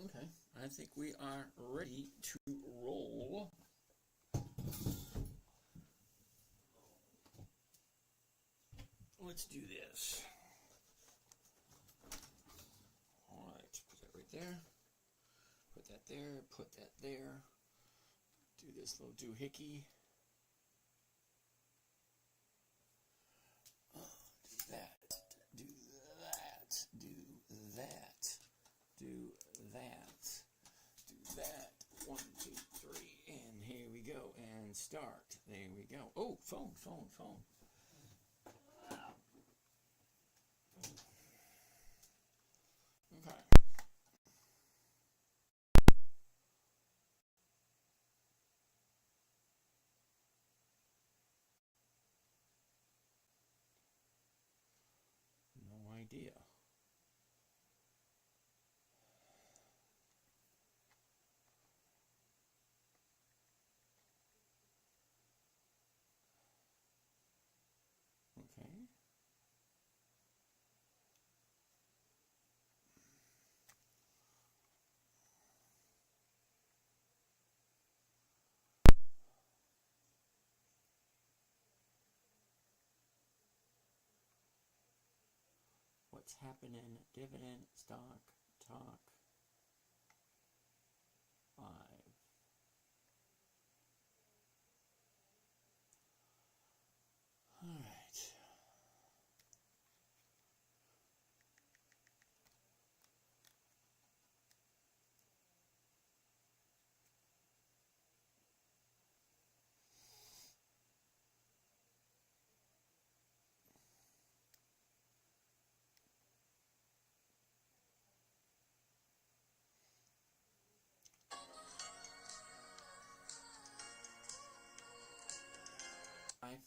Okay, I think we are ready to roll. Let's do this. All right, put that right there. Put that there. Put that there. Do this little doohickey. Do that. Do that. Do that. Do that. Do that. 1, 2, 3, and here we go. And start. There we go. Oh, phone. Okay. No idea. Okay. What's happening? Dividend stock talk 5. All right.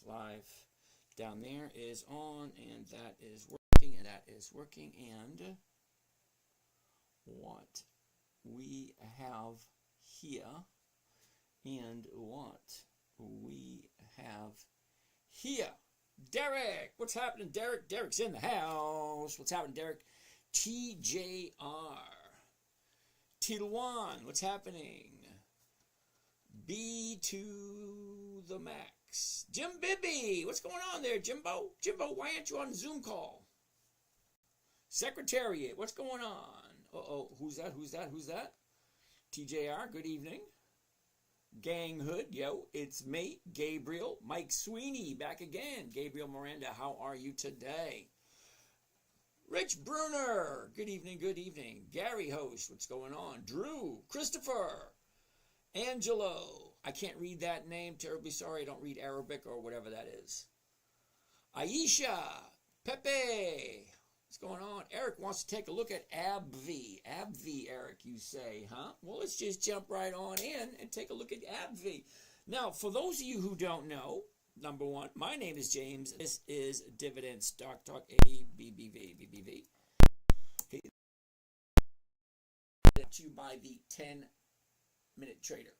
5 down there is on, and that is working, and that is working. And what we have here, and what we have here. Derek, what's happening, Derek? Derek's in the house. What's happening, Derek? TJR. Tilwan, what's happening? B to the max. Jim Bibby, what's going on there, Jimbo? Jimbo, why aren't you on the Zoom call? Secretariat, what's going on? Uh-oh, who's that? TJR, good evening. Gang Hood, yo, it's me, Gabriel. Mike Sweeney, back again. Gabriel Miranda, how are you today? Rich Bruner, good evening. Gary Host, what's going on? Drew, Christopher, Angelo, I can't read that name, terribly sorry, I don't read Arabic or whatever that is. Aisha, Pepe, what's going on? Eric wants to take a look at AbbVie. AbbVie, Eric, you say, huh? Well, let's just jump right on in and take a look at AbbVie. Now, for those of you who don't know, number one, my name is James. This is Dividend Stock Talk, ABBV. Okay. Brought to you by the 10-Minute Trader,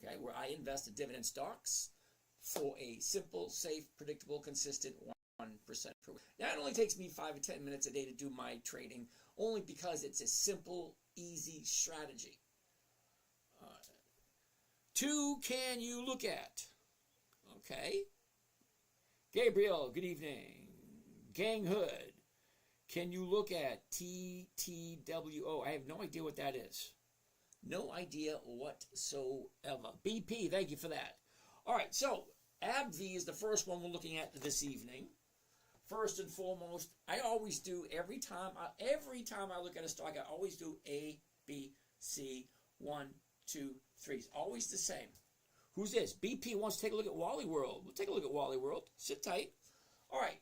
okay, where I invest in dividend stocks for a simple, safe, predictable, consistent 1% per week. Now, it only takes me 5 to 10 minutes a day to do my trading, only because it's a simple, easy strategy. 2, can you look at? Okay. Gabriel, good evening. Gang Hood, can you look at TTWO? I have no idea what that is. No idea whatsoever. BP, thank you for that. All right, so AbbVie is the first one we're looking at this evening. First and foremost, I always do every time I look at a stock, I always do A, B, C, 1, 2, 3. It's always the same. Who's this? BP wants to take a look at Wally World. We'll take a look at Wally World. Sit tight. All right.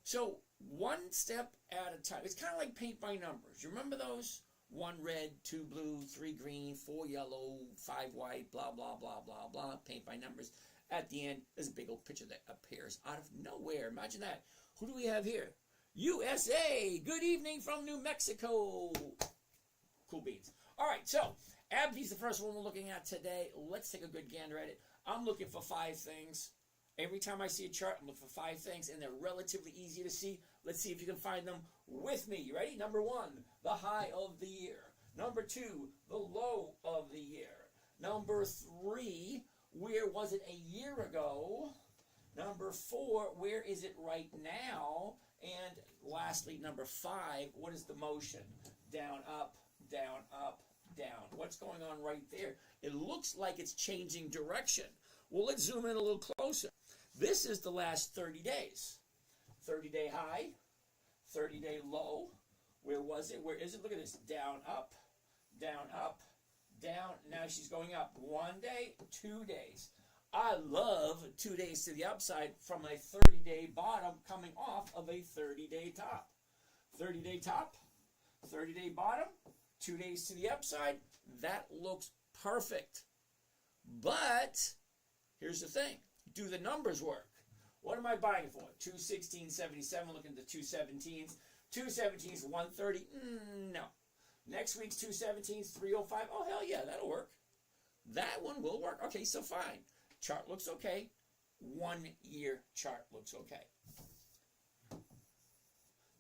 So one step at a time. It's kind of like paint by numbers. You remember those? 1 red, 2 blue, 3 green, 4 yellow, 5 white, blah, blah, blah, blah, blah. Paint by numbers. At the end, there's a big old picture that appears out of nowhere. Imagine that. Who do we have here? USA. Good evening from New Mexico. Cool beans. All right, so AbbVie's the first one we're looking at today. Let's take a good gander at it. I'm looking for 5 things. Every time I see a chart, I'm looking for 5 things, and they're relatively easy to see. Let's see if you can find them with me. You ready? Number 1, the high of the year. Number 2, the low of the year. Number 3, where was it a year ago? Number 4, where is it right now? And lastly, number 5, what is the motion? Down, up, down, up, down. What's going on right there? It looks like it's changing direction. Well, let's zoom in a little closer. This is the last 30 days. 30-day high, 30-day low. Where was it? Where is it? Look at this. Down, up, down, up, down. Now she's going up. 1 day, 2 days. I love 2 days to the upside from a 30-day bottom coming off of a 30-day top. 30-day top, 30-day bottom, 2 days to the upside. That looks perfect. But here's the thing. Do the numbers work? What am I buying for? 216.77, looking at the 217s. 217s, 130. No. Next week's 217s, 305. Oh, hell yeah, that'll work. That one will work. Okay, so fine. Chart looks okay. 1 year chart looks okay.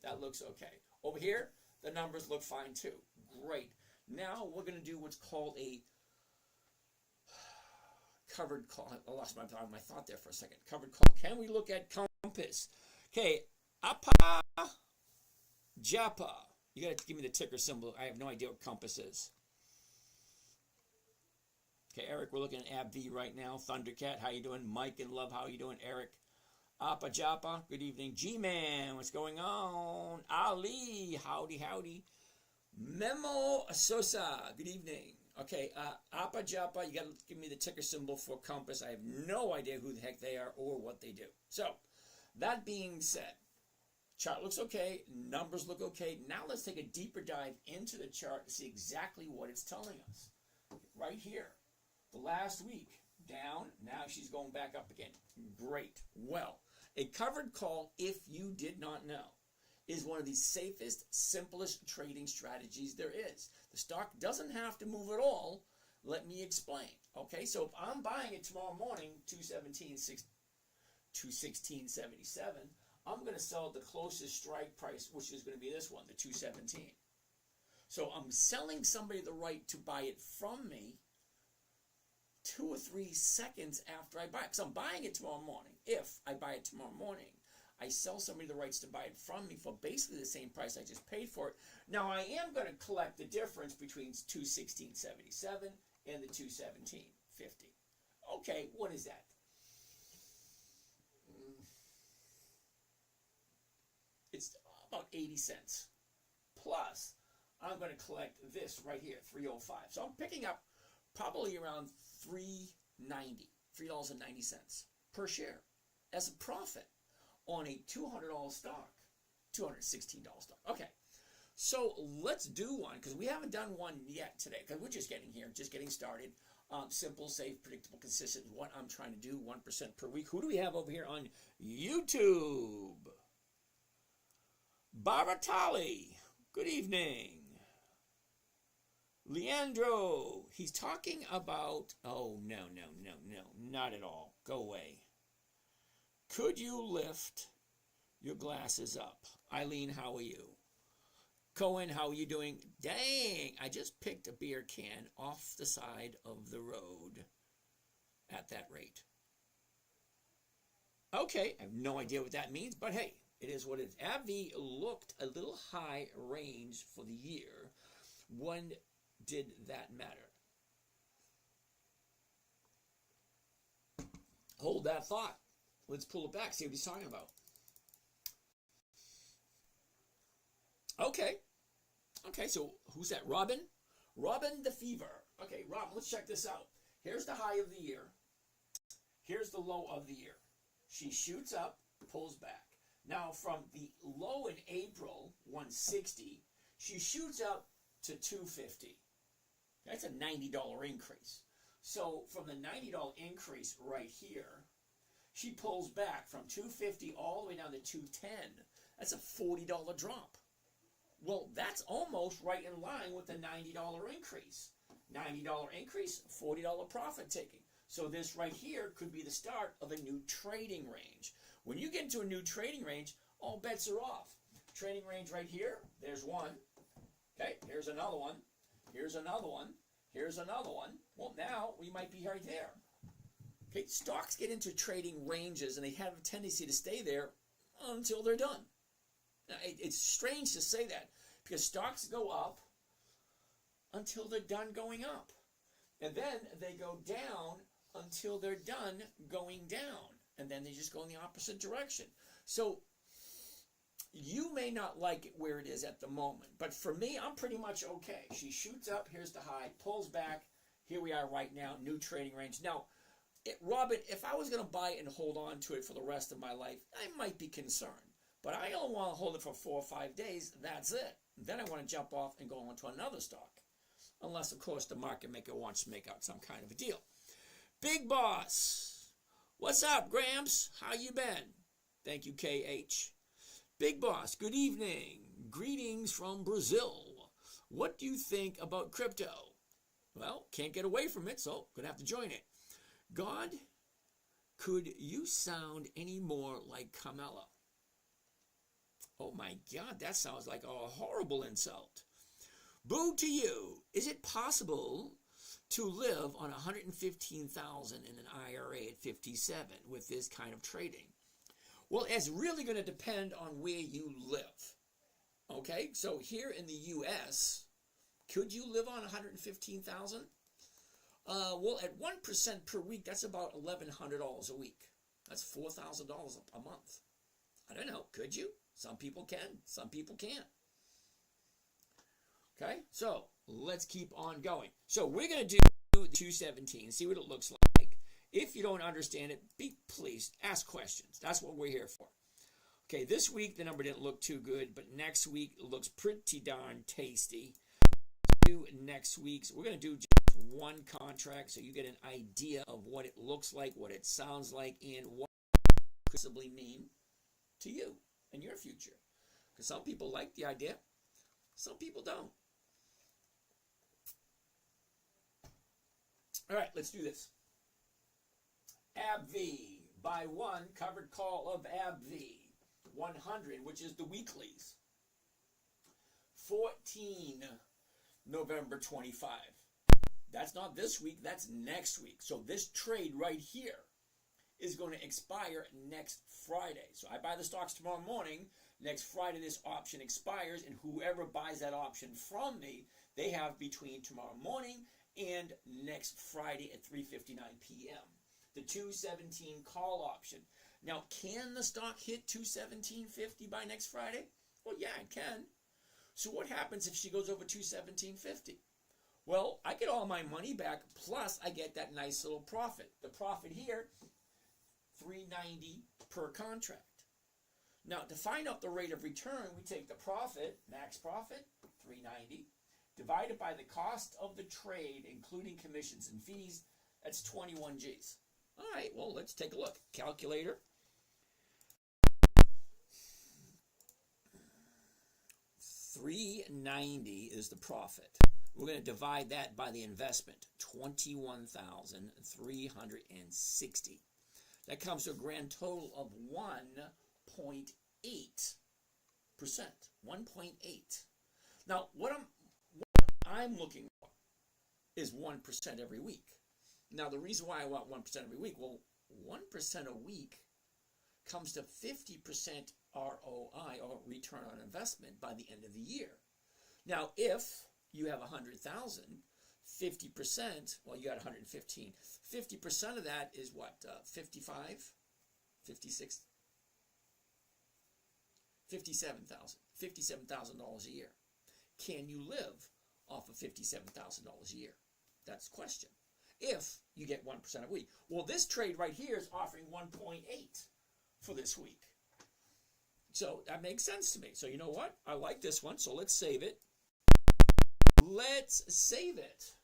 That looks okay. Over here, the numbers look fine too. Great. Now we're going to do what's called a covered call. I lost my thought there for a second. Covered call. Can we look at compass? Okay. Apa Japa. You got to give me the ticker symbol. I have no idea what compass is. Okay, Eric, we're looking at AbbVie right now. Thundercat, how you doing? Mike and Love, how you doing? Eric. Apa Japa, good evening. G-Man, what's going on? Ali, howdy, howdy. Memo Sosa, good evening. Okay, Apa Japa, you got to give me the ticker symbol for compass. I have no idea who the heck they are or what they do. So, that being said, chart looks okay, numbers look okay. Now let's take a deeper dive into the chart to see exactly what it's telling us. Right here, the last week, down, now she's going back up again. Great. Well, a covered call, if you did not know, is one of the safest, simplest trading strategies there is. The stock doesn't have to move at all. Let me explain. Okay, so if I'm buying it tomorrow morning, 216.77, I'm going to sell at the closest strike price, which is going to be this one, the 217. So I'm selling somebody the right to buy it from me 2 or 3 seconds after I buy it. Because I'm buying it tomorrow morning. If I buy it tomorrow morning, I sell somebody the rights to buy it from me for basically the same price I just paid for it. Now, I am going to collect the difference between 216.77 and the 217.50. Okay, what is that? It's about 80 cents. Plus, I'm going to collect this right here, 305. So I'm picking up probably around $3.90 per share as a profit on a $200 stock, $216 stock. Okay, so let's do one, because we haven't done one yet today, because we're just getting here, just getting started. Simple, safe, predictable, consistent, what I'm trying to do, 1% per week. Who do we have over here on YouTube? Baratali, good evening. Leandro, he's talking about, oh, no, not at all. Go away. Could you lift your glasses up? Eileen, how are you? Cohen, how are you doing? Dang, I just picked a beer can off the side of the road at that rate. Okay, I have no idea what that means, but hey, it is what it is. AbbVie looked a little high range for the year. When did that matter? Hold that thought. Let's pull it back, see what he's talking about. Okay, so who's that? Robin the Fever. Okay, Robin, let's check this out. Here's the high of the year. Here's the low of the year. She shoots up, pulls back. Now, from the low in April, 160, she shoots up to 250. That's a $90 increase. So, from the $90 increase right here, she pulls back from 250 all the way down to 210. That's a $40 drop. Well, that's almost right in line with the $90 increase. $90 increase, $40 profit taking. So this right here could be the start of a new trading range. When you get into a new trading range, all bets are off. Trading range right here, there's one. Okay, here's another one. Here's another one. Here's another one. Well, now we might be right there. Okay, stocks get into trading ranges, and they have a tendency to stay there until they're done. Now, it's strange to say that, because stocks go up until they're done going up. And then they go down until they're done going down. And then they just go in the opposite direction. So you may not like it where it is at the moment. But for me, I'm pretty much okay. She shoots up. Here's the high. Pulls back. Here we are right now. New trading range. Now, Robin, if I was going to buy it and hold on to it for the rest of my life, I might be concerned. But I don't want to hold it for 4 or 5 days. That's it. Then I want to jump off and go on to another stock. Unless, of course, the market maker wants to make out some kind of a deal. Big Boss. What's up, Gramps? How you been? Thank you, KH. Big Boss, good evening. Greetings from Brazil. What do you think about crypto? Well, can't get away from it, so gonna have to join it. God, could you sound any more like Carmela? Oh my God, that sounds like a horrible insult. Boo to you. Is it possible to live on $115,000 in an IRA at 57 with this kind of trading? Well, it's really going to depend on where you live. Okay, so here in the U.S., could you live on $115,000? Well, at 1% per week, that's about $1,100 a week. That's $4,000 a month. I don't know. Could you? Some people can. Some people can't. Okay, so let's keep on going. So we're going to do the 217, see what it looks like. If you don't understand it, please ask questions. That's what we're here for. Okay, this week the number didn't look too good, but next week it looks pretty darn tasty. Next week's, we're going to do just one contract so you get an idea of what it looks like, what it sounds like, and what it could possibly mean to you and your future. Because some people like the idea, some people don't. All right, let's do this. AbbVie, by one, covered call of AbbVie, 100, which is the weeklies. 14, November 25. That's not this week, that's next week. So this trade right here is going to expire next Friday. So I buy the stocks tomorrow morning. Next Friday, this option expires, and whoever buys that option from me, they have between tomorrow morning and next Friday at 3:59 p.m. The 217 call option. Now, can the stock hit 217.50 by next Friday? Well, yeah, it can. So what happens if she goes over 217.50? Well, I get all my money back, plus I get that nice little profit. The profit here, $390 per contract. Now, to find out the rate of return, we take the profit, max profit, $390, divided by the cost of the trade, including commissions and fees. That's 21 G's. All right, well, let's take a look. Calculator. $390 is the profit. We're going to divide that by the investment, $21,360. That comes to a grand total of 1.8%. 1.8. Now, what I'm looking for is 1% every week. Now, the reason why I want 1% every week, well, 1% a week comes to 50% ROI, or return on investment, by the end of the year. Now, if you have 100,000, 50%, well, you got 115. 50% of that is what, 55, 56, $57,000. $57,000 a year. Can you live off of $57,000 a year? That's the question. If you get 1% a week. Well, this trade right here is offering 1.8 for this week. So that makes sense to me. So you know what? I like this one, so let's save it. Let's save it.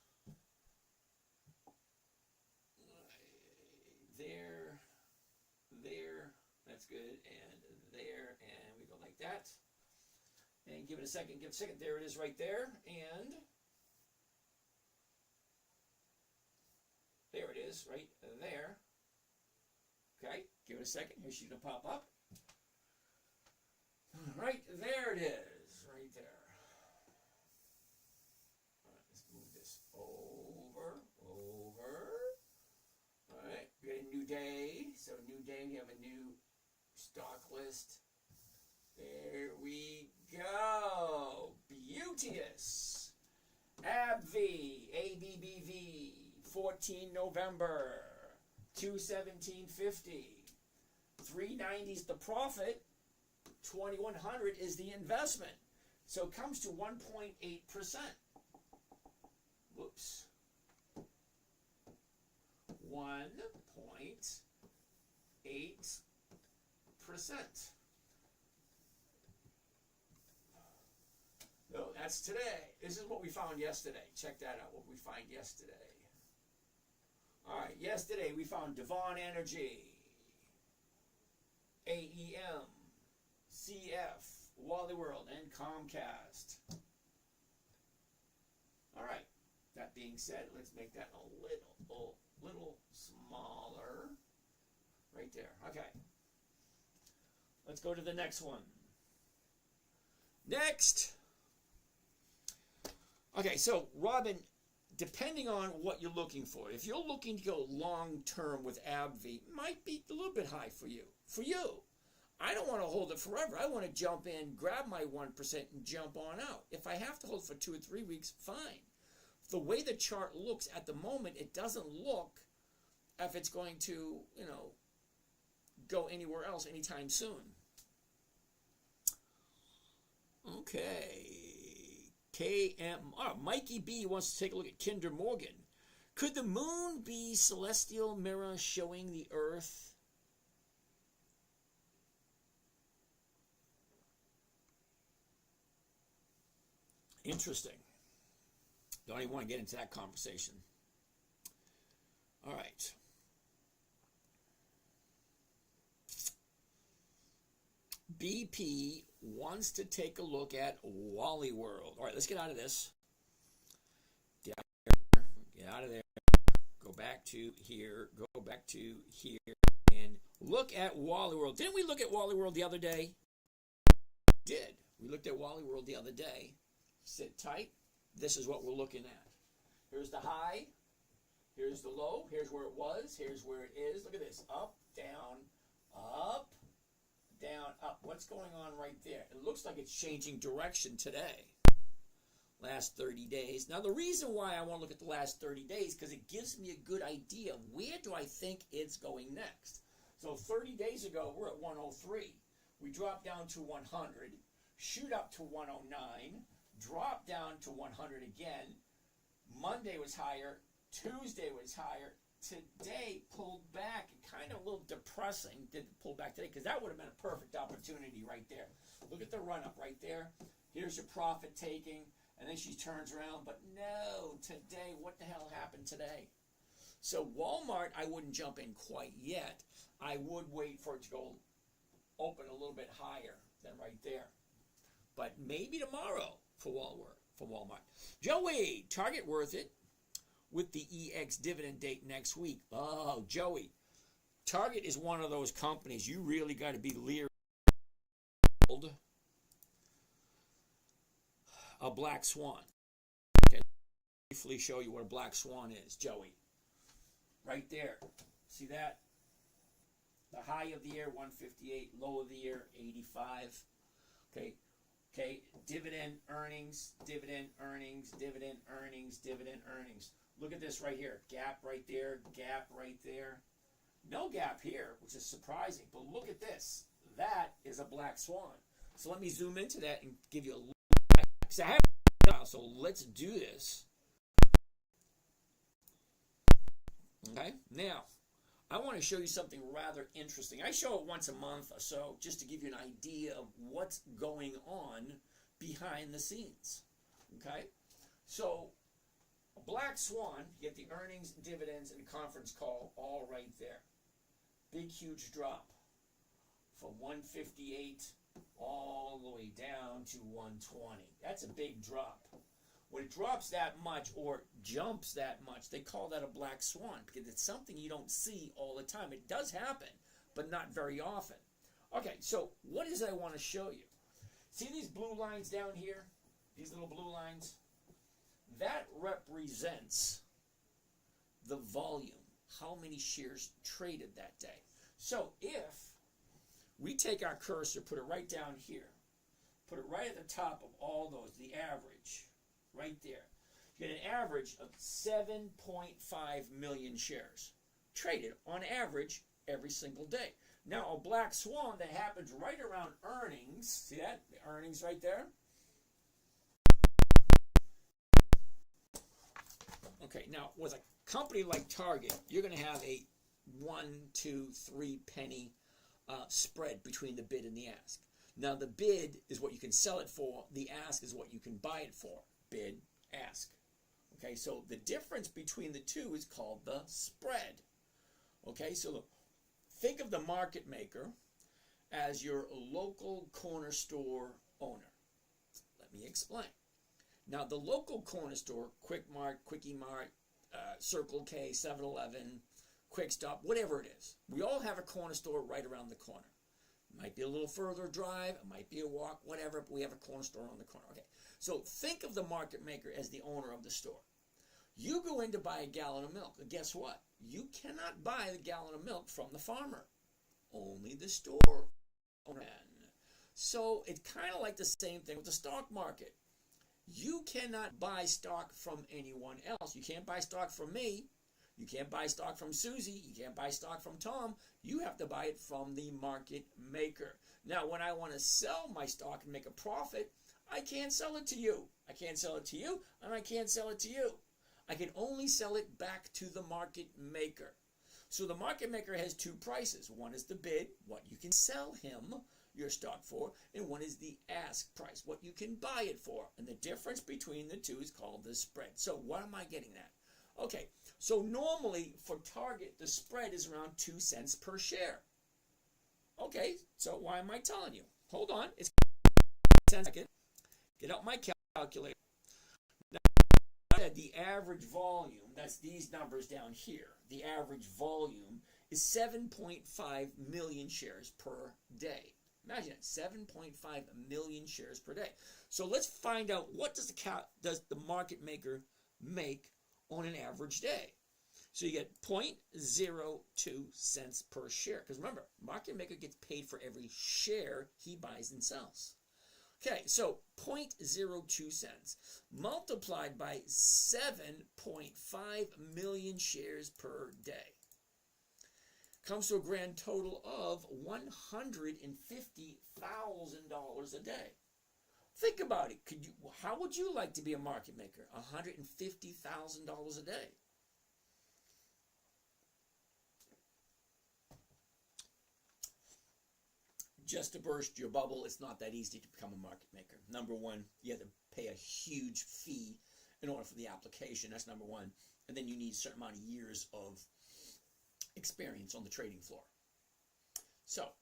There, that's good, and there, and we go like that. And give it a second, there it is right there, and there it is right there. Okay, give it a second, here she's gonna pop up. Right there it is, right there. All right, let's this. Over. All right, we got a new day. So new day, we have a new stock list. There we go. Beauteous. ABBV, 14 November, 217.50. 390 is the profit. 2100 is the investment. So it comes to 1.8%. Whoops. 1.8%. No, that's today. This is what we found yesterday. Check that out, what we find yesterday. All right, yesterday we found Devon Energy, AEM, CF, Wally World, and Comcast. All right, that being said, let's make that a little smaller. Right there, okay. Let's go to the next one. Next. Okay, so Robin, depending on what you're looking for, if you're looking to go long-term with AbbVie, it might be a little bit high for you. I don't want to hold it forever. I want to jump in, grab my 1%, and jump on out. If I have to hold for 2 or 3 weeks, fine. The way the chart looks at the moment, it doesn't look if it's going to, go anywhere else anytime soon. Okay. Mikey B wants to take a look at Kinder Morgan. Could the moon be celestial mirror showing the earth? Interesting. Don't even want to get into that conversation. All right. BP wants to take a look at Wally World. All right, let's get out of this. Get out of there. Go back to here. Go back to here. And look at Wally World. Didn't we look at Wally World the other day? We did. We looked at Wally World the other day. Sit tight. This is what we're looking at. Here's the high. Here's the low. Here's where it was. Here's where it is. Look at this. Up, down, up, down, up. What's going on right there? It looks like it's changing direction today. Last 30 days. Now, the reason why I want to look at the last 30 days, because it gives me a good idea of where do I think it's going next. So 30 days ago, we're at 103. We dropped down to 100, shoot up to 109, drop down to 100 again. Monday was higher. Tuesday was higher. Today pulled back, kind of a little depressing, didn't pull back today, because that would have been a perfect opportunity right there. Look at the run up right there. Here's your profit taking, and then she turns around, but no, today, what the hell happened today? So Walmart, I wouldn't jump in quite yet. I would wait for it to go open a little bit higher than right there. But maybe tomorrow for Walmart. Joey, Target worth it with the EX dividend date next week. Oh, Joey, Target is one of those companies you really got to be leery of. A black swan. Okay, briefly show you what a black swan is, Joey. Right there. See that? The high of the year, 158. Low of the year, 85. Okay. Dividend earnings, dividend earnings, dividend earnings, dividend earnings. Look at this right here. Gap right there, gap right there. No gap here, which is surprising. But look at this. That is a black swan. So let me zoom into that and give you a look. So let's do this. Okay, now I want to show you something rather interesting. I show it once a month or so just to give you an idea of what's going on behind the scenes. Okay, so a black swan, you get the earnings, dividends, and conference call all right there. Big, huge drop from 158 all the way down to 120. That's a big drop. When it drops that much or jumps that much, they call that a black swan because it's something you don't see all the time. It does happen, but not very often. Okay, so what is it I want to show you? See these blue lines down here? These little blue lines? that represents the volume, how many shares traded that day. So if we take our cursor, put it right down here, put it right at the top of all those, the average, right there. You get an average of 7.5 million shares traded on average every single day. Now, a black swan that happens right around earnings, see that? The earnings right there. Okay, now with a company like Target, you're going to have a 1, 2, 3 penny spread between the bid and the ask. Now, the bid is what you can sell it for. The ask is what you can buy it for. Bid, ask. Okay, so the difference between the two is called the spread. Okay, so look, think of the market maker as your local corner store owner. Let me explain. Now, the local corner store, Quick Mart, Quickie Mart, Circle K, 7-Eleven, Quick Stop, whatever it is, we all have a corner store right around the corner. It might be a little further drive, it might be a walk, whatever, but we have a corner store on the corner. Okay, so think of the market maker as the owner of the store. You go in to buy a gallon of milk, and guess what? You cannot buy the gallon of milk from the farmer. Only the store owner can. So it's kind of like the same thing with the stock market. You cannot buy stock from anyone else. You can't buy stock from me. You can't buy stock from Susie. You can't buy stock from Tom. You have to buy it from the market maker. Now, when I want to sell my stock and make a profit, I can't sell it to you. I can't sell it to you, and I can't sell it to you. I can only sell it back to the market maker. So the market maker has two prices. One is the bid, what you can sell him your stock for, and one is the ask price, what you can buy it for. And the difference between the two is called the spread. So what am I getting at? Okay, so normally for Target, the spread is around 2 cents per share. Okay, so why am I telling you? Hold on, it's 10 seconds. Get out my calculator. The average volume, that's these numbers down here, the average volume is 7.5 million shares per day. Imagine it, 7.5 million shares per day. So let's find out, what does the market maker make on an average day? So you get 0.02 cents per share. Because remember, market maker gets paid for every share he buys and sells. Okay, so 0.02 cents multiplied by 7.5 million shares per day comes to a grand total of $150,000 a day. Think about it. How would you like to be a market maker? $150,000 a day. Just to burst your bubble, it's not that easy to become a market maker. Number one, you have to pay a huge fee in order for the application. That's number one. And then you need a certain amount of years of experience on the trading floor. So,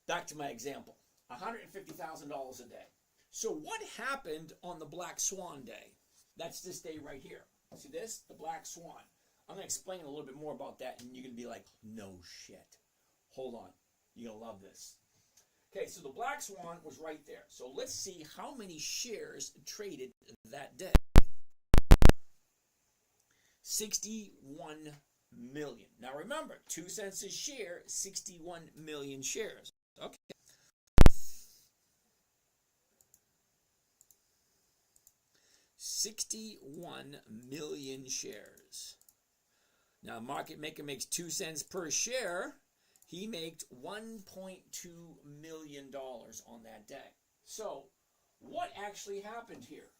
back to my example. $150,000 a day. So what happened on the Black Swan day? That's this day right here. See this? The Black Swan. I'm going to explain a little bit more about that, and you're going to be like, no shit. Hold on. You're going to love this. Okay, so the Black Swan was right there. So let's see how many shares traded that day. 61 million. Now remember, 2 cents a share, 61 million shares. Okay. $61 million shares. Now, market maker makes 2 cents per share. He made $1.2 million on that day. So, what actually happened here?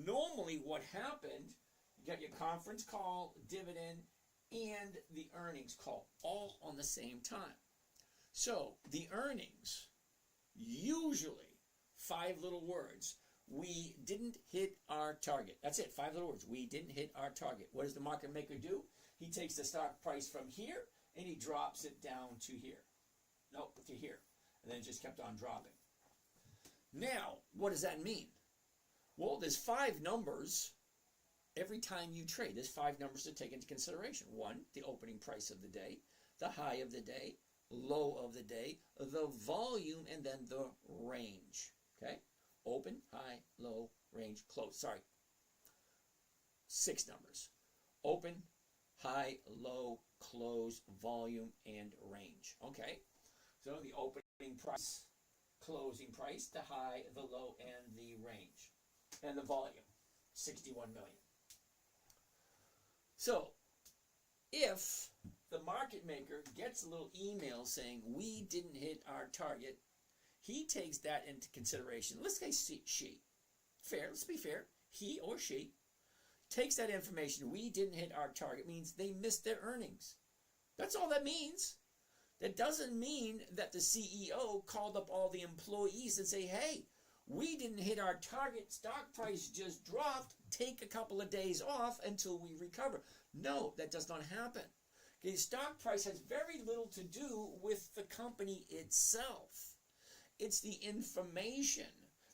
Normally, what happened, you got your conference call, dividend, and the earnings call all on the same time. So, the earnings, usually, 5 little words. We didn't hit our target. That's it, 5 little words. We didn't hit our target. What does the market maker do? He takes the stock price from here and he drops it down to here. Nope, to here. And then it just kept on dropping. Now, what does that mean? Well, there's 5 numbers every time you trade. There's 5 numbers to take into consideration. 1, the opening price of the day, the high of the day, low of the day, the volume, and then the range. Okay? Open, high, range, close. Sorry. 6 numbers. Open, high, low, close, volume, and range. Okay. So the opening price, closing price, the high, the low, and the range. And the volume, 61 million. So if the market maker gets a little email saying we didn't hit our target, he takes that into consideration. Let's say she. Fair, let's be fair. He or she takes that information. We didn't hit our target means they missed their earnings. That's all that means. That doesn't mean that the CEO called up all the employees and say, hey, we didn't hit our target, stock price just dropped, take a couple of days off until we recover. No, that does not happen. The stock price has very little to do with the company itself. It's the information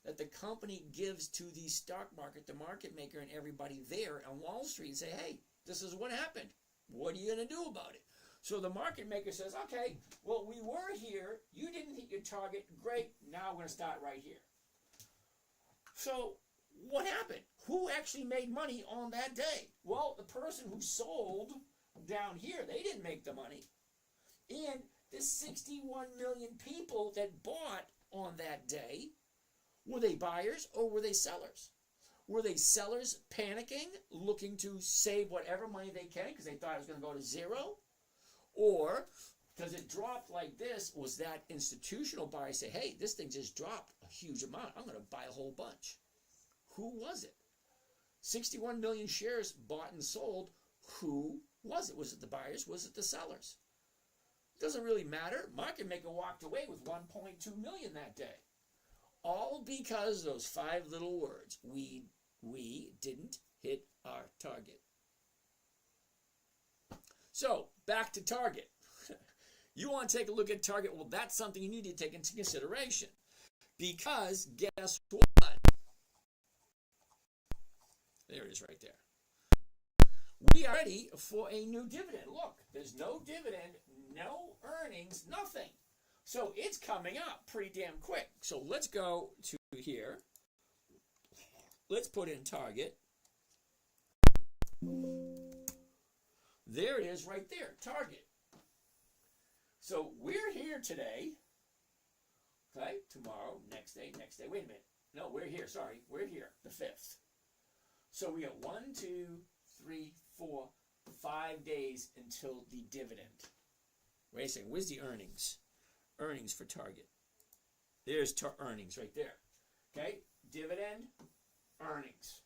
that the company gives to the stock market, the market maker, and everybody there on Wall Street and say, hey, this is what happened. What are you going to do about it? So the market maker says, okay, well, we were here. You didn't hit your target. Great. Now we're going to start right here. So what happened? Who actually made money on that day? Well, the person who sold down here, they didn't make the money. And the 61 million people that bought on that day, were they buyers or were they sellers? Were they sellers panicking, looking to save whatever money they can because they thought it was going to go to zero? Or because it dropped like this, was that institutional buyer say, hey, this thing just dropped a huge amount. I'm going to buy a whole bunch. Who was it? 61 million shares bought and sold. Who was it? Was it the buyers? Was it the sellers? It doesn't really matter. Market maker walked away with 1.2 million that day. All because those 5 little words. We didn't hit our target. So, back to target. You want to take a look at target? Well, that's something you need to take into consideration. Because guess what? There it is right there. We are ready for a new dividend. Look, there's no dividend, no earnings, nothing. So it's coming up pretty damn quick. So let's go to here. Let's put in target. There it is right there, target. So we're here today. Okay, tomorrow, next day. Wait a minute. No, we're here, sorry. We're here, the 5th. So we got 1, 2, 3, 4, 5 days until the dividend. Wait a second, where's the earnings? Earnings for target. There's earnings right there. Okay, dividend, earnings.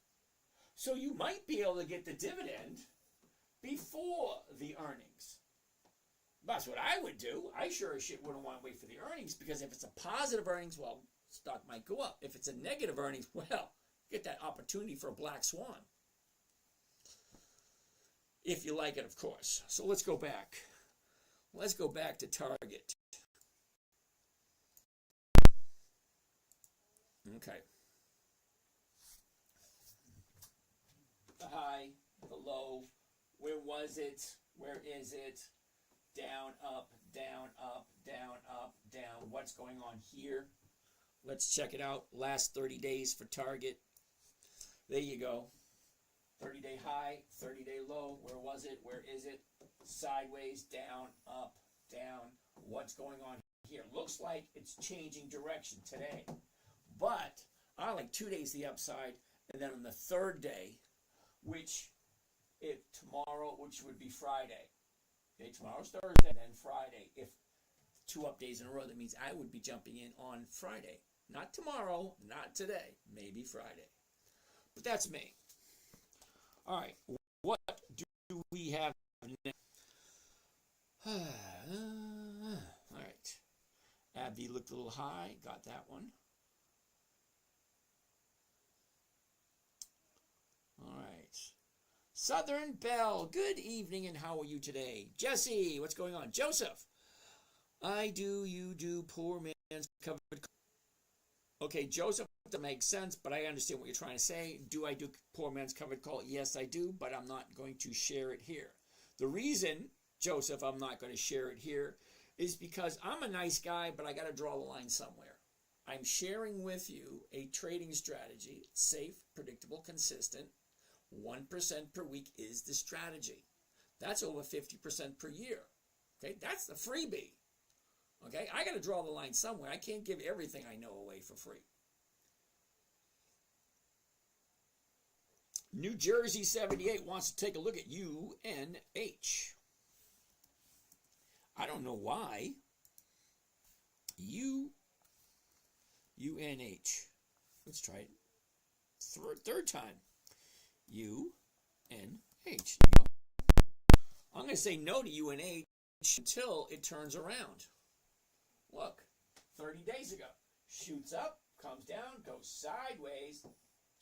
So you might be able to get the dividend before the earnings. That's what I would do. I sure as shit wouldn't want to wait for the earnings, because if it's a positive earnings, well, stock might go up. If it's a negative earnings, well, get that opportunity for a black swan. If you like it, of course. So let's go back. Let's go back to target. Okay. The high, the low, where was it? Where is it? Down, up, down, up, down, up, down. What's going on here? Let's check it out. Last 30 days for target. There you go. 30-day high, 30-day low. Where was it? Where is it? Sideways, down, up, down. What's going on here? Looks like it's changing direction today. But I like 2 days the upside, and then on the 3rd day, which would be Friday. Okay, tomorrow's Thursday, and then Friday. If 2 up days in a row, that means I would be jumping in on Friday. Not tomorrow, not today, maybe Friday. But that's me. All right, what do we have now? All right. AbbVie looked a little high, got that one. All right. Southern Belle, good evening, and how are you today? Jesse, what's going on? Joseph, I do, you do, poor man's covered. Okay, Joseph, that makes sense, but I understand what you're trying to say. Do I do poor man's covered call? Yes, I do, but I'm not going to share it here. The reason, Joseph, I'm not going to share it here is because I'm a nice guy, but I got to draw the line somewhere. I'm sharing with you a trading strategy, safe, predictable, consistent. 1% per week is the strategy. That's over 50% per year. Okay, that's the freebie. Okay, I got to draw the line somewhere. I can't give everything I know away for free. New Jersey 78 wants to take a look at UNH. I don't know why. UNH. Let's try it. Third time. UNH. I'm going to say no to UNH until it turns around. Look, 30 days ago. Shoots up, comes down, goes sideways,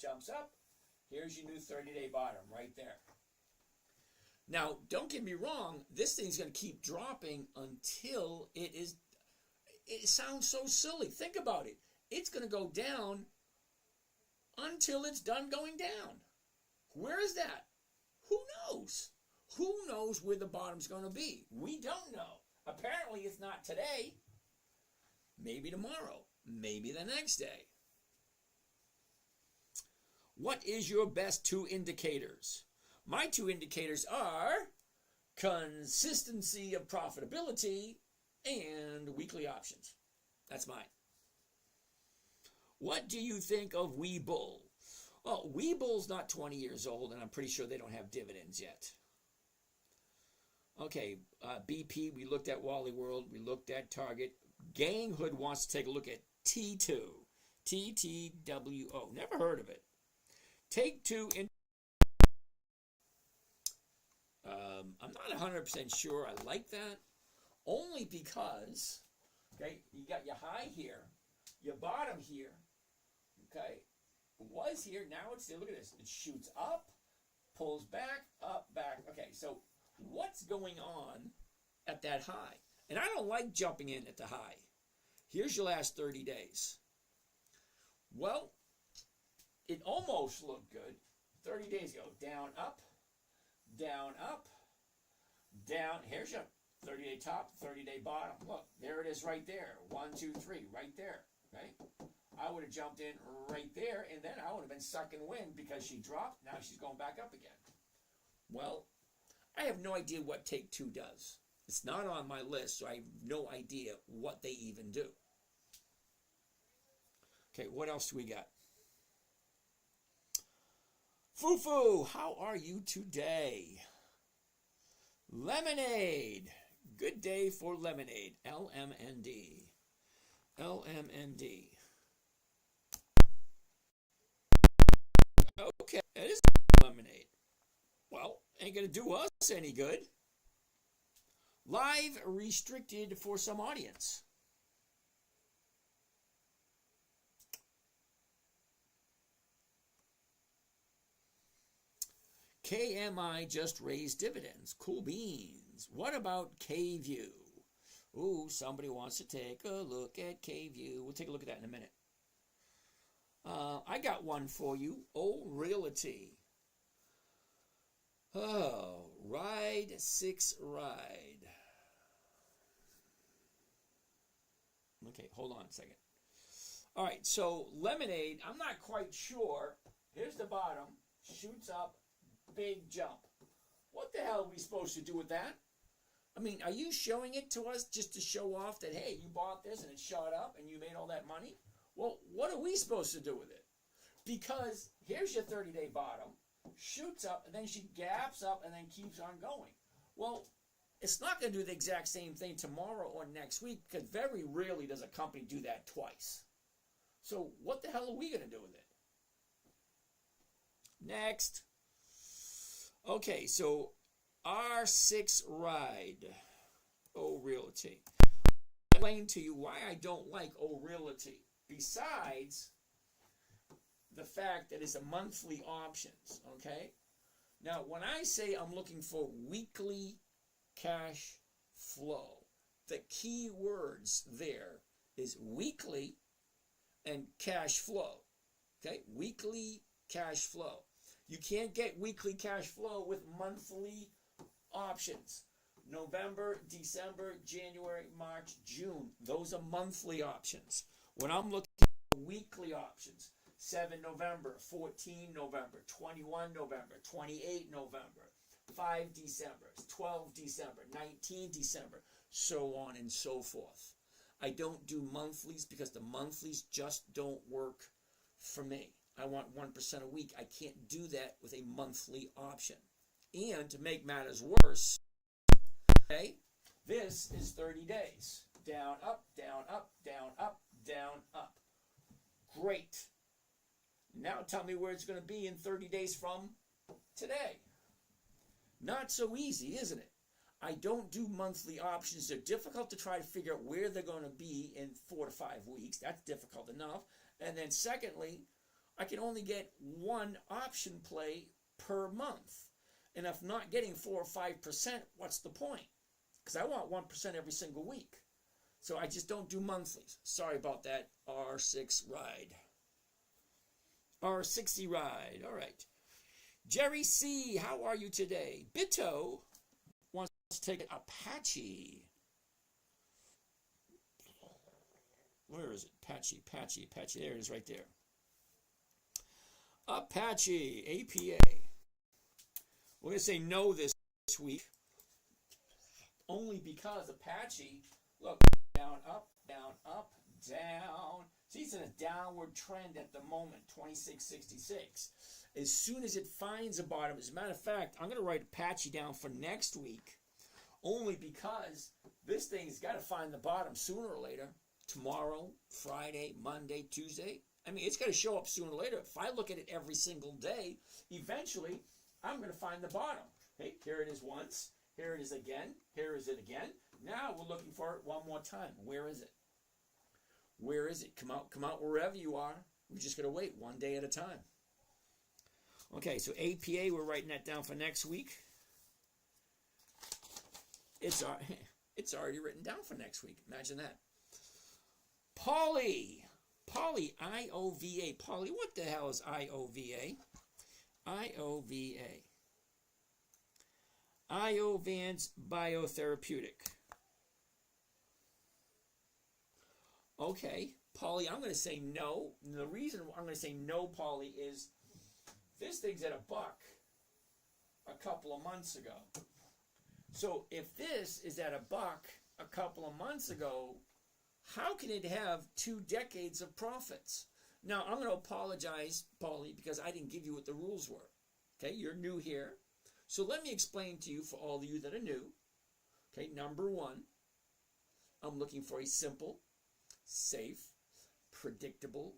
jumps up. Here's your new 30-day bottom right there. Now, don't get me wrong. This thing's going to keep dropping until it is... It sounds so silly. Think about it. It's going to go down until it's done going down. Where is that? Who knows? Who knows where the bottom's going to be? We don't know. Apparently, it's not today. Maybe tomorrow. Maybe the next day. What is your best two indicators? My two indicators are consistency of profitability and weekly options. That's mine. What do you think of Webull? Well, Webull's not 20 years old, and I'm pretty sure they don't have dividends yet. Okay, BP, we looked at Wally World, we looked at Target. Gang Hood wants to take a look at T2. TTWO. Never heard of it. Take two in. I'm not 100% sure I like that. Only because, okay, you got your high here, your bottom here, okay, it was here, now it's there. Look at this. It shoots up, pulls back, up, back. Okay, so what's going on at that high? And I don't like jumping in at the high. Here's your last 30 days. Well, it almost looked good 30 days ago. Down, up, down, up, down. Here's your 30-day top, 30-day bottom. Look, there it is right there. 1, 2, 3, right there. Okay? I would have jumped in right there, and then I would have been sucking wind because she dropped. Now she's going back up again. Well, I have no idea what Take Two does. It's not on my list, so I have no idea what they even do. Okay, what else do we got? Fufu, how are you today? Lemonade. Good day for lemonade. LMND. LMND. Okay, it is lemonade. Well, ain't gonna do us any good. Live restricted for some audience. KMI just raised dividends. Cool beans. What about K-View? Ooh, somebody wants to take a look at K-View. We'll take a look at that in a minute. I got one for you. Oh, Realty. Oh, Ride 6 Ride. Okay, hold on a second. All right, so Lemonade, I'm not quite sure. Here's the bottom. Shoots up. Big jump. What the hell are we supposed to do with that? I mean, are you showing it to us just to show off that, hey, you bought this and it shot up and you made all that money? Well, what are we supposed to do with it? Because here's your 30-day bottom, shoots up, and then she gaps up and then keeps on going. Well, it's not going to do the exact same thing tomorrow or next week because very rarely does a company do that twice. So what the hell are we going to do with it? Next. Okay, so R6 Ride, O Realty. I'll explain to you why I don't like O Realty. Besides the fact that it's a monthly options, okay? Now, when I say I'm looking for weekly cash flow, the key words there is weekly and cash flow, okay? Weekly cash flow. You can't get weekly cash flow with monthly options. November, December, January, March, June. Those are monthly options. When I'm looking weekly options. 7 November, 14 November, 21 November, 28 November, 5 December, 12 December, 19 December, so on and so forth. I don't do monthlies because the monthlies just don't work for me. I want 1% a week. I can't do that with a monthly option. And to make matters worse, okay, this is 30 days. Down, up, down, up, down, up, down, up. Great. Now tell me where it's going to be in 30 days from today. Not so easy, isn't it? I don't do monthly options. They're difficult to try to figure out where they're going to be in 4 to 5 weeks. That's difficult enough. And then secondly, I can only get one option play per month. And if not getting 4 or 5%, what's the point? Because I want 1% every single week. So I just don't do monthlies. Sorry about that. R6 ride. R60 ride. All right. Jerry C., how are you today? Bito wants to take Apache. Where is it? Apache. There it is right there. Apache, APA. We're going to say no this week. Only because Apache, look, down, up, down, up, down. See, it's in a downward trend at the moment, 2666. As soon as it finds a bottom, as a matter of fact, I'm going to write Apache down for next week, only because this thing's got to find the bottom sooner or later. Tomorrow, Friday, Monday, Tuesday. I mean, it's got to show up sooner or later. If I look at it every single day, eventually, I'm going to find the bottom. Hey, here it is once. Here it is again. Here is it again. Now we're looking for it one more time. Where is it? Where is it? Come out wherever you are. We're just going to wait one day at a time. Okay, so APA, we're writing that down for next week. It's already written down for next week. Imagine that. Polly, I-O-V-A. Polly, what the hell is I-O-V-A? I-O-V-A. Iovance Biotherapeutic. Okay, Polly, I'm going to say no. And the reason I'm going to say no, Polly, is this thing's at $1 a couple of months ago. So if this is at $1 a couple of months ago, how can it have 2 decades of profits? Now, I'm going to apologize, Polly, because I didn't give you what the rules were. Okay, you're new here. So let me explain to you, for all of you that are new. Okay, number 1, I'm looking for a simple, safe, predictable,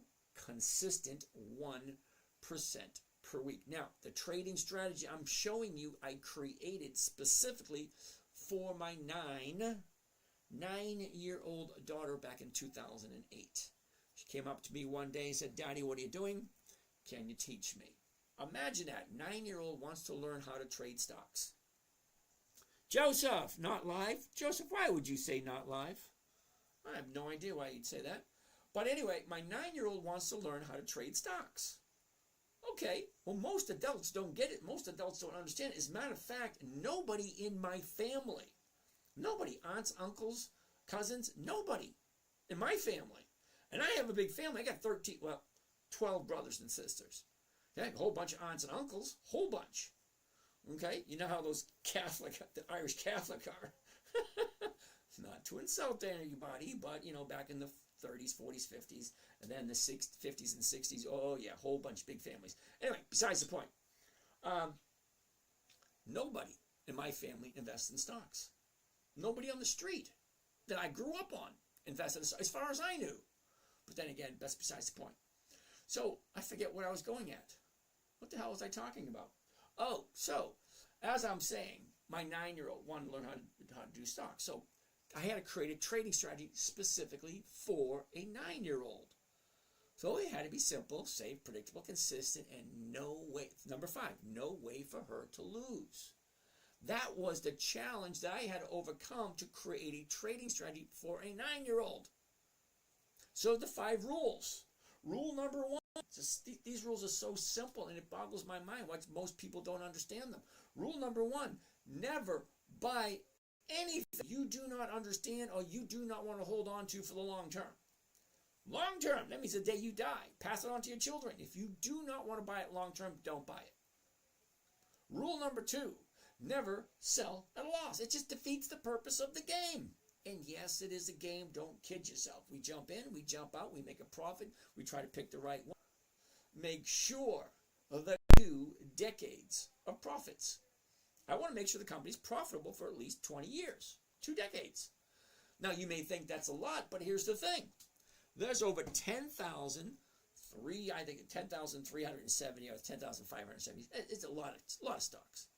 consistent 1% per week. Now, the trading strategy I'm showing you, I created specifically for my 9-year-old daughter back in 2008. She came up to me one day and said, "Daddy, what are you doing? Can you teach me?" Imagine that. 9-year-old wants to learn how to trade stocks. Joseph, not live. Joseph, why would you say not live? I have no idea why you'd say that. But anyway, my 9-year-old wants to learn how to trade stocks. Okay, well, most adults don't get it. Most adults don't understand it. As a matter of fact, nobody in my family, nobody, aunts, uncles, cousins, nobody in my family. And I have a big family. I got 12 brothers and sisters. Okay, a whole bunch of aunts and uncles, whole bunch. Okay, you know how those the Irish Catholic are. Not to insult anybody, but, back in the 30s, 40s, 50s, and then the 50s and 60s, oh yeah, whole bunch of big families. Anyway, besides the point, nobody in my family invests in stocks. Nobody on the street that I grew up on invested in stocks, as far as I knew. But then again, that's besides the point. So I forget what I was going at. What the hell was I talking about? Oh, so as I'm saying, my 9-year-old wanted to learn how to do stocks. So I had to create a trading strategy specifically for a 9-year-old. So it had to be simple, safe, predictable, consistent, and no way. Number 5, no way for her to lose. That was the challenge that I had to overcome to create a trading strategy for a 9-year-old. So the 5 rules. Rule number 1. These rules are so simple, and it boggles my mind why most people don't understand them. Rule number 1, never buy anything you do not understand or you do not want to hold on to for the long term. Long term, that means the day you die. Pass it on to your children. If you do not want to buy it long term, don't buy it. Rule number 2, never sell at a loss. It just defeats the purpose of the game. And yes, it is a game. Don't kid yourself. We jump in, we jump out, we make a profit, we try to pick the right one. Make sure that 2 decades of profits. I want to make sure the company's profitable for at least 20 years, 2 decades. Now, you may think that's a lot, but here's the thing. There's over 10,370 or 10,570. It's a lot of stocks.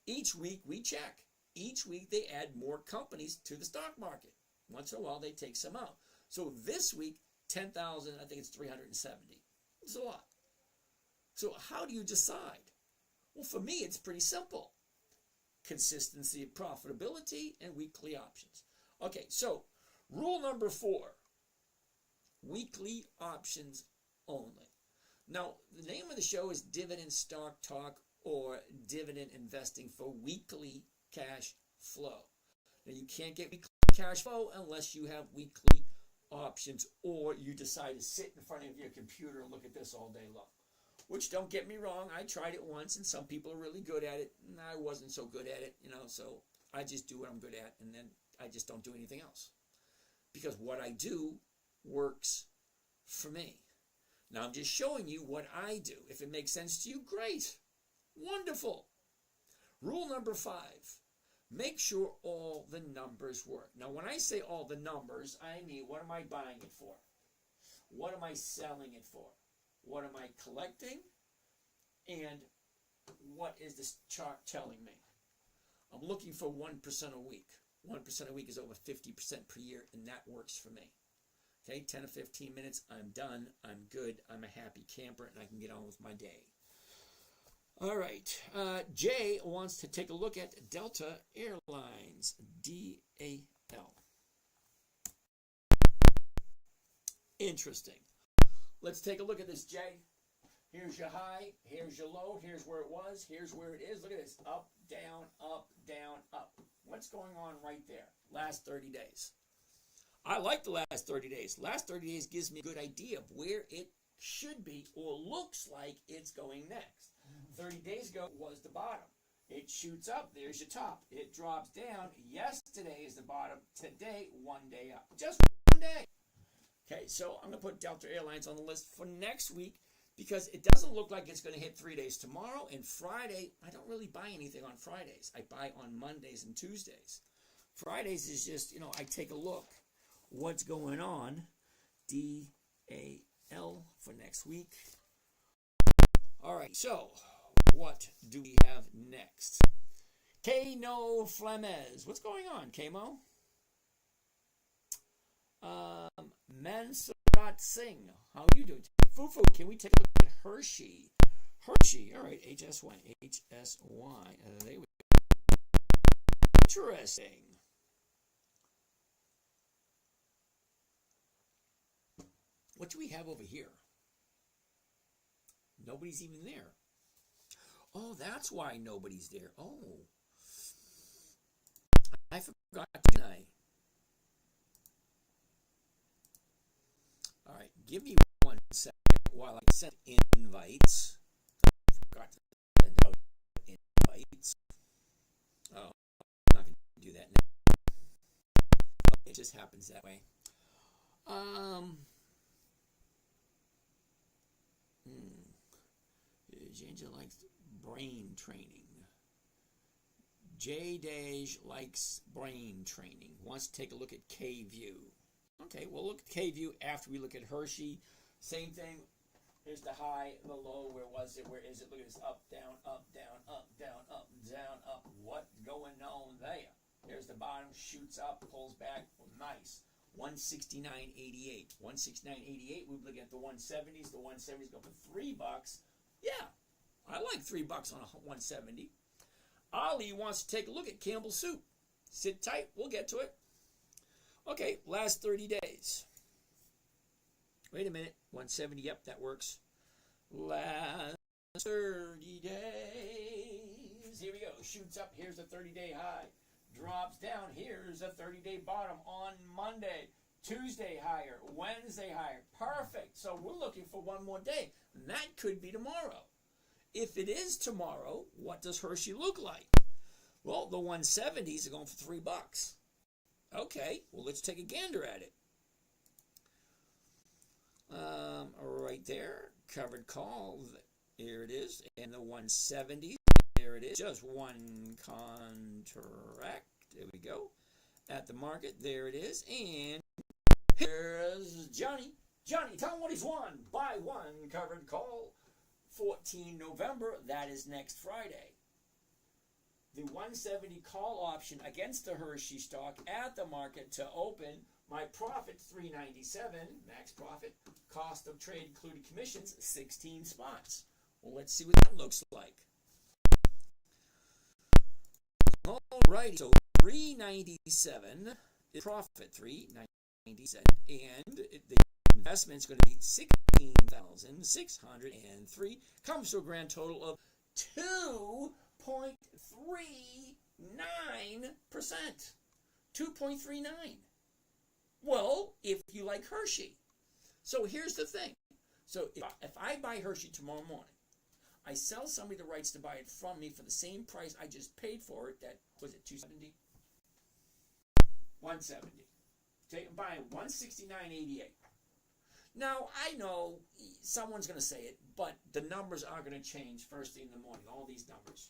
Each week we check. Each week they add more companies to the stock market. Once in a while they take some out. So this week, 10,000, I think it's 370. It's a lot. So how do you decide? Well, for me, it's pretty simple. Consistency of profitability and weekly options. Okay, so rule number 4, weekly options only. Now, the name of the show is Dividend Stock Talk or Dividend Investing for Weekly Cash Flow. Now, you can't get weekly cash flow unless you have weekly options or you decide to sit in front of your computer and look at this all day long. Which, don't get me wrong, I tried it once and some people are really good at it and I wasn't so good at it, so I just do what I'm good at and then I just don't do anything else. Because what I do works for me. Now I'm just showing you what I do. If it makes sense to you, great. Wonderful. Rule number 5, make sure all the numbers work. Now when I say all the numbers, I mean what am I buying it for? What am I selling it for? What am I collecting? And what is this chart telling me? I'm looking for 1% a week. 1% a week is over 50% per year, and that works for me. Okay, 10 to 15 minutes, I'm done, I'm good, I'm a happy camper, and I can get on with my day. All right, Jay wants to take a look at Delta Airlines, DAL. Interesting. Let's take a look at this, Jay. Here's your high, here's your low, here's where it was, here's where it is. Look at this, up, down, up, down, up. What's going on right there? Last 30 days. I like the last 30 days. Last 30 days gives me a good idea of where it should be or looks like it's going next. 30 days ago was the bottom. It shoots up. There's your top. It drops down. Yesterday is the bottom. Today, one day up. Just one day. Okay, so I'm going to put Delta Airlines on the list for next week because it doesn't look like it's going to hit 3 days tomorrow. And Friday, I don't really buy anything on Fridays. I buy on Mondays and Tuesdays. Fridays is just, I take a look. What's going on? DAL for next week. All right, so what do we have next? Kano Flemez. What's going on, Kamo? Mansurat Singh. How are you doing? Fufu, can we take a look at Hershey? Hershey, all right, HSY. HSY. There we go. Interesting. What do we have over here? Nobody's even there. Oh, that's why nobody's there. Oh. I forgot tonight. All right, give me 1 second while I send invites. I forgot to send out invites. Oh, I'm not going to do that now. Okay, it just happens that way. Ginger likes brain training. J-Dage likes brain training. Wants to take a look at K-View. Okay, we'll look at K-View after we look at Hershey. Same thing. Here's the high, the low. Where was it? Where is it? Look at this. Up, down, up, down, up, down, up, down, up. What's going on there? There's the bottom. Shoots up, pulls back. Oh, nice. 169.88. 169.88. We're looking at the 170s. The 170s go for $3. Yeah, I like $3 on a 170. Ali wants to take a look at Campbell Soup. Sit tight. We'll get to it. Okay, last 30 days. Wait a minute. 170. Yep, that works. Last 30 days. Here we go. Shoots up. Here's a 30-day high. Drops down. Here's a 30-day bottom on Monday. Tuesday higher, Wednesday higher. Perfect. So we're looking for one more day. And that could be tomorrow. If it is tomorrow, what does Hershey look like? Well, the 170s are going for $3. Okay, well, let's take a gander at it. Right there, covered call. Here it is. And the 170s, there it is. Just one contract. There we go. At the market, there it is. And here's Johnny. Johnny, tell him what he's won. Buy one covered call. 14 November. That is next Friday. The 170 call option against the Hershey stock at the market to open. My profit, $3.97. Max profit. Cost of trade, including commissions, 16 spots. Well, let's see what that looks like. Alrighty, so $3.97 is profit, $3.97, and the investment's going to be $16,603. Comes to a grand total of 2.39%. 2.39. Well, if you like Hershey. So here's the thing. So if I buy Hershey tomorrow morning, I sell somebody the rights to buy it from me for the same price I just paid for it. That was it, $270? $170. Buying $169.88. Now I know someone's going to say it, but the numbers are going to change first thing in the morning. All these numbers.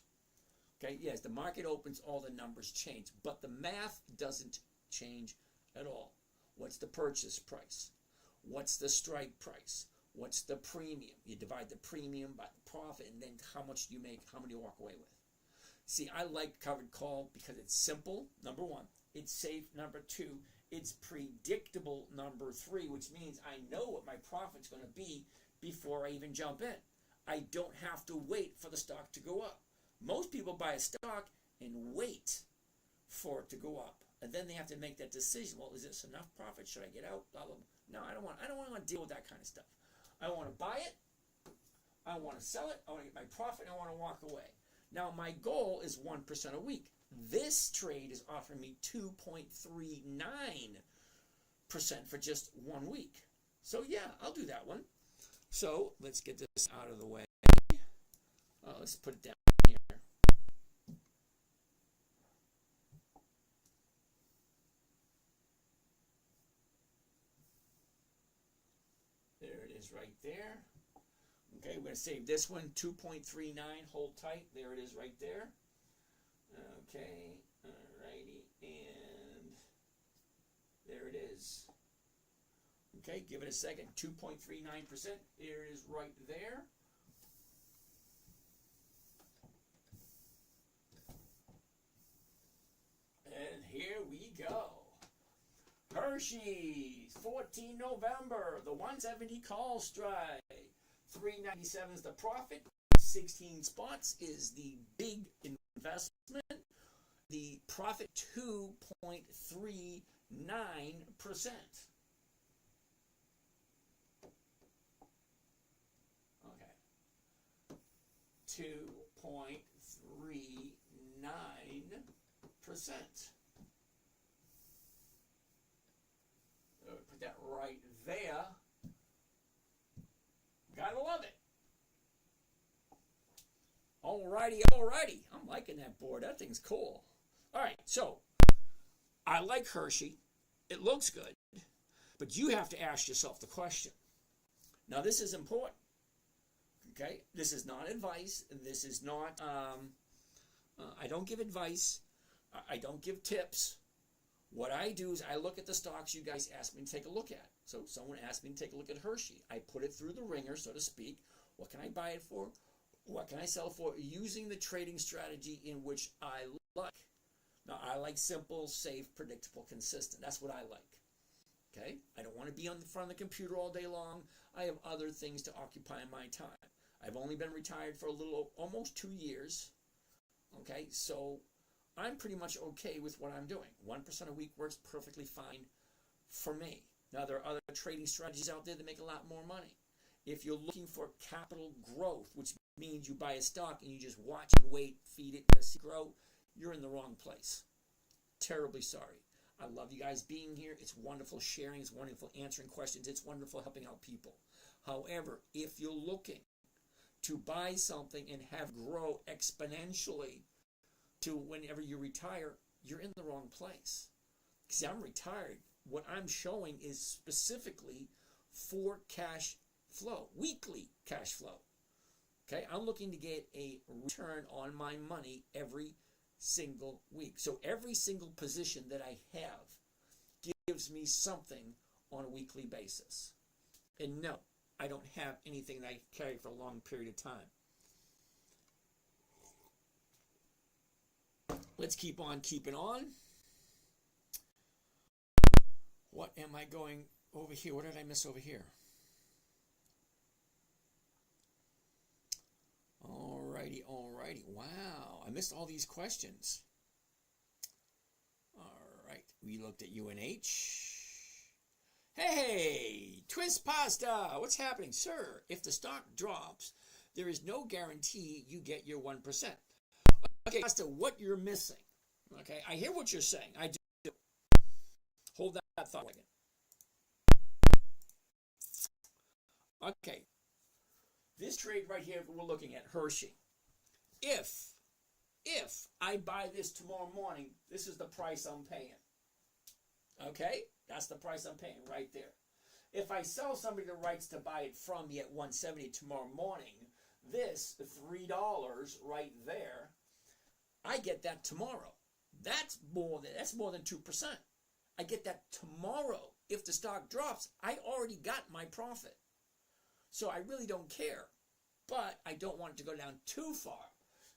Okay, yes, the market opens, all the numbers change, but the math doesn't change at all. What's the purchase price? What's the strike price? What's the premium? You divide the premium by the profit, and then how much do you make, how many you walk away with. See, I like covered call because it's simple, number one. It's safe, number two. It's predictable, number three, which means I know what my profit's going to be before I even jump in. I don't have to wait for the stock to go up. Most people buy a stock and wait for it to go up. And then they have to make that decision. Well, is this enough profit? Should I get out? Blah, blah, blah. No, I don't want to deal with that kind of stuff. I want to buy it. I want to sell it. I want to get my profit. And I want to walk away. Now, my goal is 1% a week. This trade is offering me 2.39% for just 1 week. So, yeah, I'll do that one. So, let's get this out of the way. Let's put it down here. There it is right there. Okay, we're going to save this one, 2.39, hold tight. There it is right there. Okay, alrighty, and there it is. Okay, give it a second, 2.39%. There it is right there. And here we go. Hershey's, 14 November, the 170 call strike. $3.97 is the profit. 16 spots is the big investment. The profit, 2.39%. Okay. 2.39%. Put that right there. Gotta love it. Alrighty, alrighty. I'm liking that board. That thing's cool. Alright, so I like Hershey. It looks good. But you have to ask yourself the question. Now, this is important. Okay? This is not advice. This is not, I don't give advice. I don't give tips. What I do is I look at the stocks you guys asked me to take a look at. So someone asked me to take a look at Hershey. I put it through the ringer, so to speak. What can I buy it for? What can I sell it for? Using the trading strategy in which I like. Now, I like simple, safe, predictable, consistent. That's what I like. Okay? I don't want to be on the front of the computer all day long. I have other things to occupy my time. I've only been retired for almost 2 years. Okay? So I'm pretty much okay with what I'm doing. 1% a week works perfectly fine for me. Now, there are other trading strategies out there that make a lot more money. If you're looking for capital growth, which means you buy a stock and you just watch and wait, feed it, see it grow, you're in the wrong place. Terribly sorry. I love you guys being here. It's wonderful sharing. It's wonderful answering questions. It's wonderful helping out people. However, if you're looking to buy something and have grow exponentially to whenever you retire, you're in the wrong place. Because I'm retired. What I'm showing is specifically for cash flow, weekly cash flow. Okay, I'm looking to get a return on my money every single week. So every single position that I have gives me something on a weekly basis. And no, I don't have anything that I carry for a long period of time. Let's keep on keeping on. What am I going over here? What did I miss over here? Alrighty. Wow, I missed all these questions. Alright, we looked at UNH. Hey, Twist Pasta, what's happening? Sir, if the stock drops, there is no guarantee you get your 1%. Okay, Pasta, what you're missing. Okay, I hear what you're saying. I do. Hold that thought again. Okay, this trade right here we're looking at, Hershey. If I buy this tomorrow morning, this is the price I'm paying. Okay? That's the price I'm paying right there. If I sell somebody the rights to buy it from me at 170 tomorrow morning, this $3 right there, I get that tomorrow. That's more than 2%. I get that tomorrow. If the stock drops, I already got my profit. So I really don't care. But I don't want it to go down too far.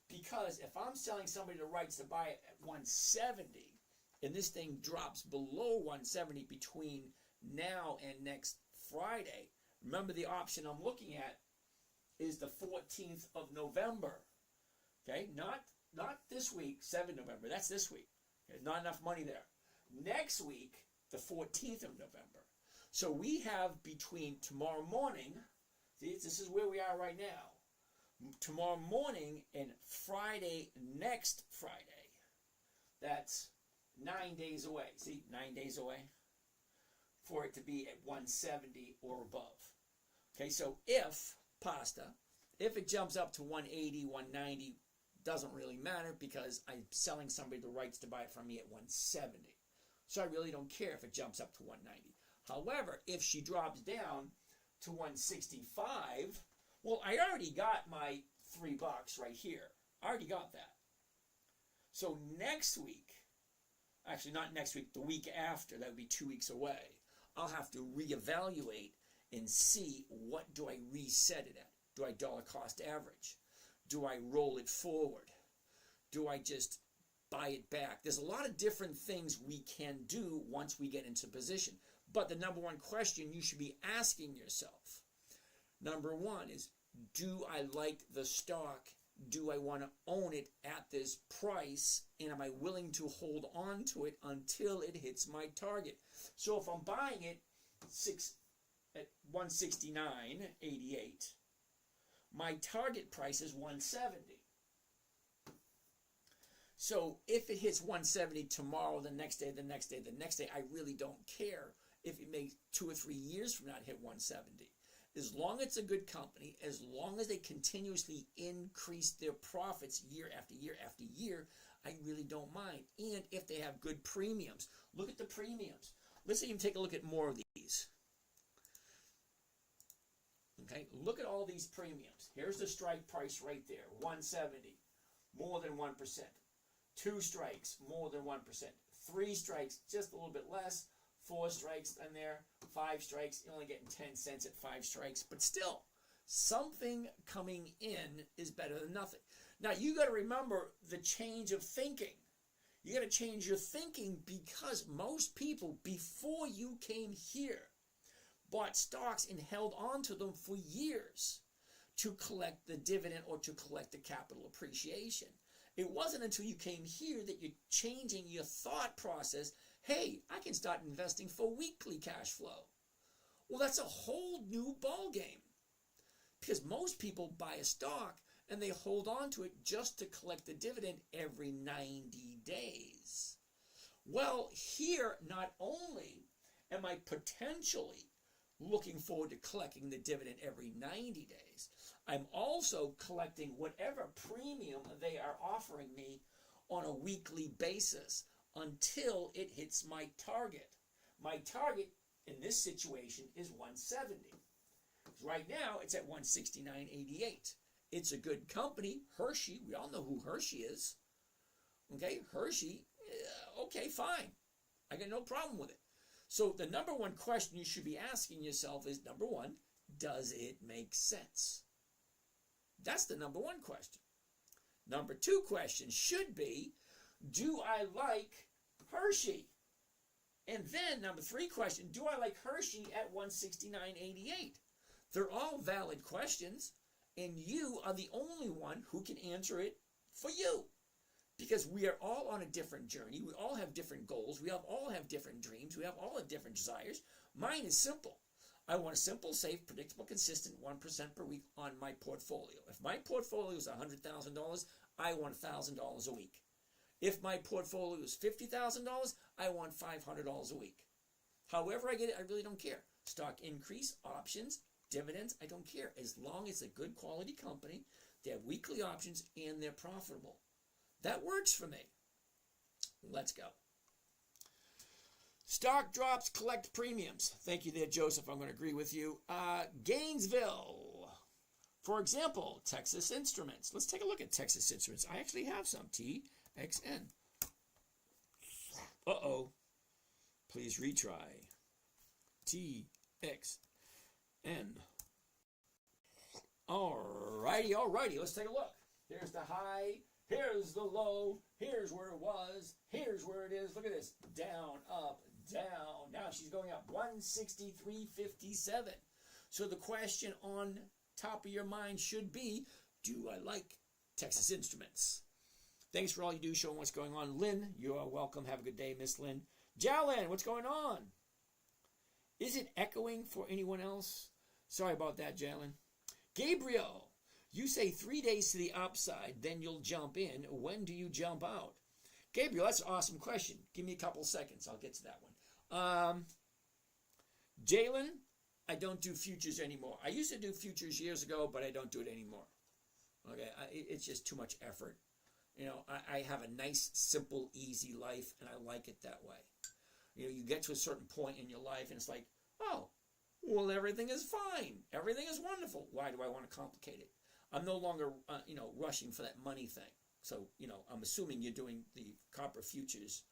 Because if I'm selling somebody the rights to buy it at 170, and this thing drops below 170 between now and next Friday, remember the option I'm looking at is the 14th of November. Okay, not this week, 7 November. That's this week. There's not enough money there. Next week, the 14th of November. So we have between tomorrow morning, see, this is where we are right now. Tomorrow morning and Friday, next Friday. That's 9 days away. See, 9 days away for it to be at 170 or above. Okay, so if it jumps up to 180, 190, doesn't really matter because I'm selling somebody the rights to buy it from me at 170. So I really don't care if it jumps up to 190. However, if she drops down to 165, well, I already got my $3 right here. I already got that. So next week, actually not next week, the week after, that would be 2 weeks away, I'll have to reevaluate and see what do I reset it at. Do I dollar cost average? Do I roll it forward? Do I just buy it back? There's a lot of different things we can do once we get into position. But the number one question you should be asking yourself, number one is, do I like the stock? Do I want to own it at this price? And am I willing to hold on to it until it hits my target? So if I'm buying it at 169.88, my target price is 170. So if it hits 170 tomorrow, the next day, I really don't care if it may 2 or 3 years from now hit 170. As long as it's a good company, as long as they continuously increase their profits year after year after year, I really don't mind. And if they have good premiums, look at the premiums. Let's even take a look at more of these. Okay, look at all these premiums. Here's the strike price right there, 170, more than 1%. 2 strikes, more than 1%. 3 strikes, just a little bit less. 4 strikes in there, 5 strikes, you're only getting 10 cents at 5 strikes, but still, something coming in is better than nothing. Now, you got to remember the change of thinking. You got to change your thinking because most people, before you came here, bought stocks and held on to them for years to collect the dividend or to collect the capital appreciation. It wasn't until you came here that you're changing your thought process. Hey, I can start investing for weekly cash flow. Well, that's a whole new ball game. Because most people buy a stock and they hold on to it just to collect the dividend every 90 days. Well, here, not only am I potentially looking forward to collecting the dividend every 90 days, I'm also collecting whatever premium they are offering me on a weekly basis until it hits my target. My target in this situation is 170. Right now, it's at 169.88. It's a good company, Hershey. We all know who Hershey is. Okay, Hershey, okay, fine. I got no problem with it. So the number one question you should be asking yourself is, number one, does it make sense? That's the number one question. Number two question should be, do I like Hershey? And then number three question, do I like Hershey at 169.88? They're all valid questions, and you are the only one who can answer it for you. Because we are all on a different journey. We all have different goals. We all have different dreams. We all have different desires. Mine is simple. I want a simple, safe, predictable, consistent 1% per week on my portfolio. If my portfolio is $100,000, I want $1,000 a week. If my portfolio is $50,000, I want $500 a week. However I get it, I really don't care. Stock increase, options, dividends, I don't care. As long as it's a good quality company, they have weekly options, and they're profitable. That works for me. Let's go. Stock drops, collect premiums. Thank you there, Joseph. I'm going to agree with you. Gainesville. For example, Texas Instruments. Let's take a look at Texas Instruments. I actually have some. TXN. Uh-oh. Please retry. TXN. Alrighty. Let's take a look. Here's the high. Here's the low. Here's where it was. Here's where it is. Look at this. Down, up, down. Now she's going up 163.57. So the question on top of your mind should be, do I like Texas Instruments? Thanks for all you do showing what's going on. Lynn, you are welcome. Have a good day, Miss Lynn. Jalen, what's going on? Is it echoing for anyone else? Sorry about that, Jalen. Gabriel, you say 3 days to the upside, then you'll jump in. When do you jump out? Gabriel, that's an awesome question. Give me a couple seconds. I'll get to that one. Jalen, I don't do futures anymore. I used to do futures years ago, but I don't do it anymore. Okay, it's just too much effort. You know, I have a nice, simple, easy life, and I like it that way. You know, you get to a certain point in your life, and it's like, oh, well, everything is fine. Everything is wonderful. Why do I want to complicate it? I'm no longer, rushing for that money thing. So, I'm assuming you're doing the copper futures.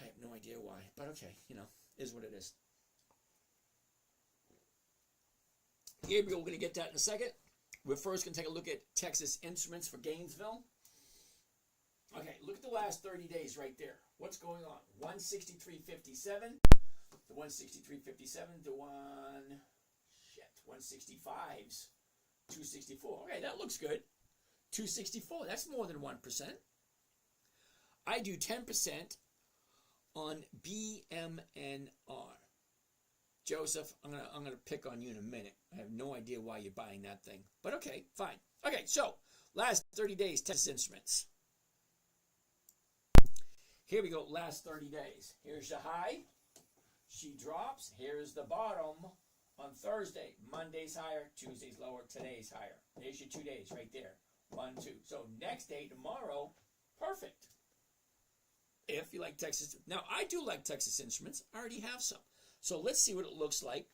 I have no idea why, but okay, is what it is. Gabriel, we're going to get that in a second. We're first going to take a look at Texas Instruments for Gainesville. Okay, look at the last 30 days right there. What's going on? 163.57. The 163.57. The 165's. 264. Okay, that looks good. 264. That's more than 1%. I do 10% on BMNR. Joseph, I'm gonna pick on you in a minute. I have no idea why you're buying that thing, but okay, fine. Okay, so last 30 days, Texas Instruments. Here we go. Last 30 days. Here's the high. She drops. Here's the bottom. On Thursday, Monday's higher, Tuesday's lower, today's higher. There's your 2 days right there. 1, 2. So next day, tomorrow, perfect. If you like Texas. Now, I do like Texas Instruments. I already have some. So let's see what it looks like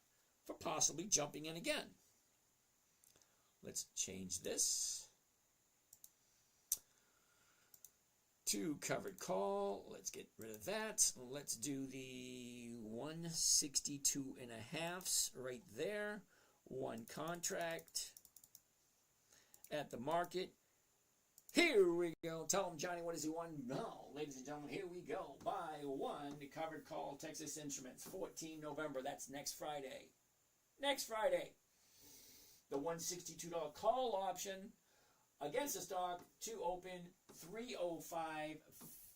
for possibly jumping in again. Let's change this to covered call. Let's get rid of that. Let's do the 162.5 right there. One contract at the market. Here we go. Tell him, Johnny, what does he want? No, ladies and gentlemen, here we go. Buy one covered call Texas Instruments, 14 November. That's next Friday. Next Friday. The $162 call option against the stock to open 305.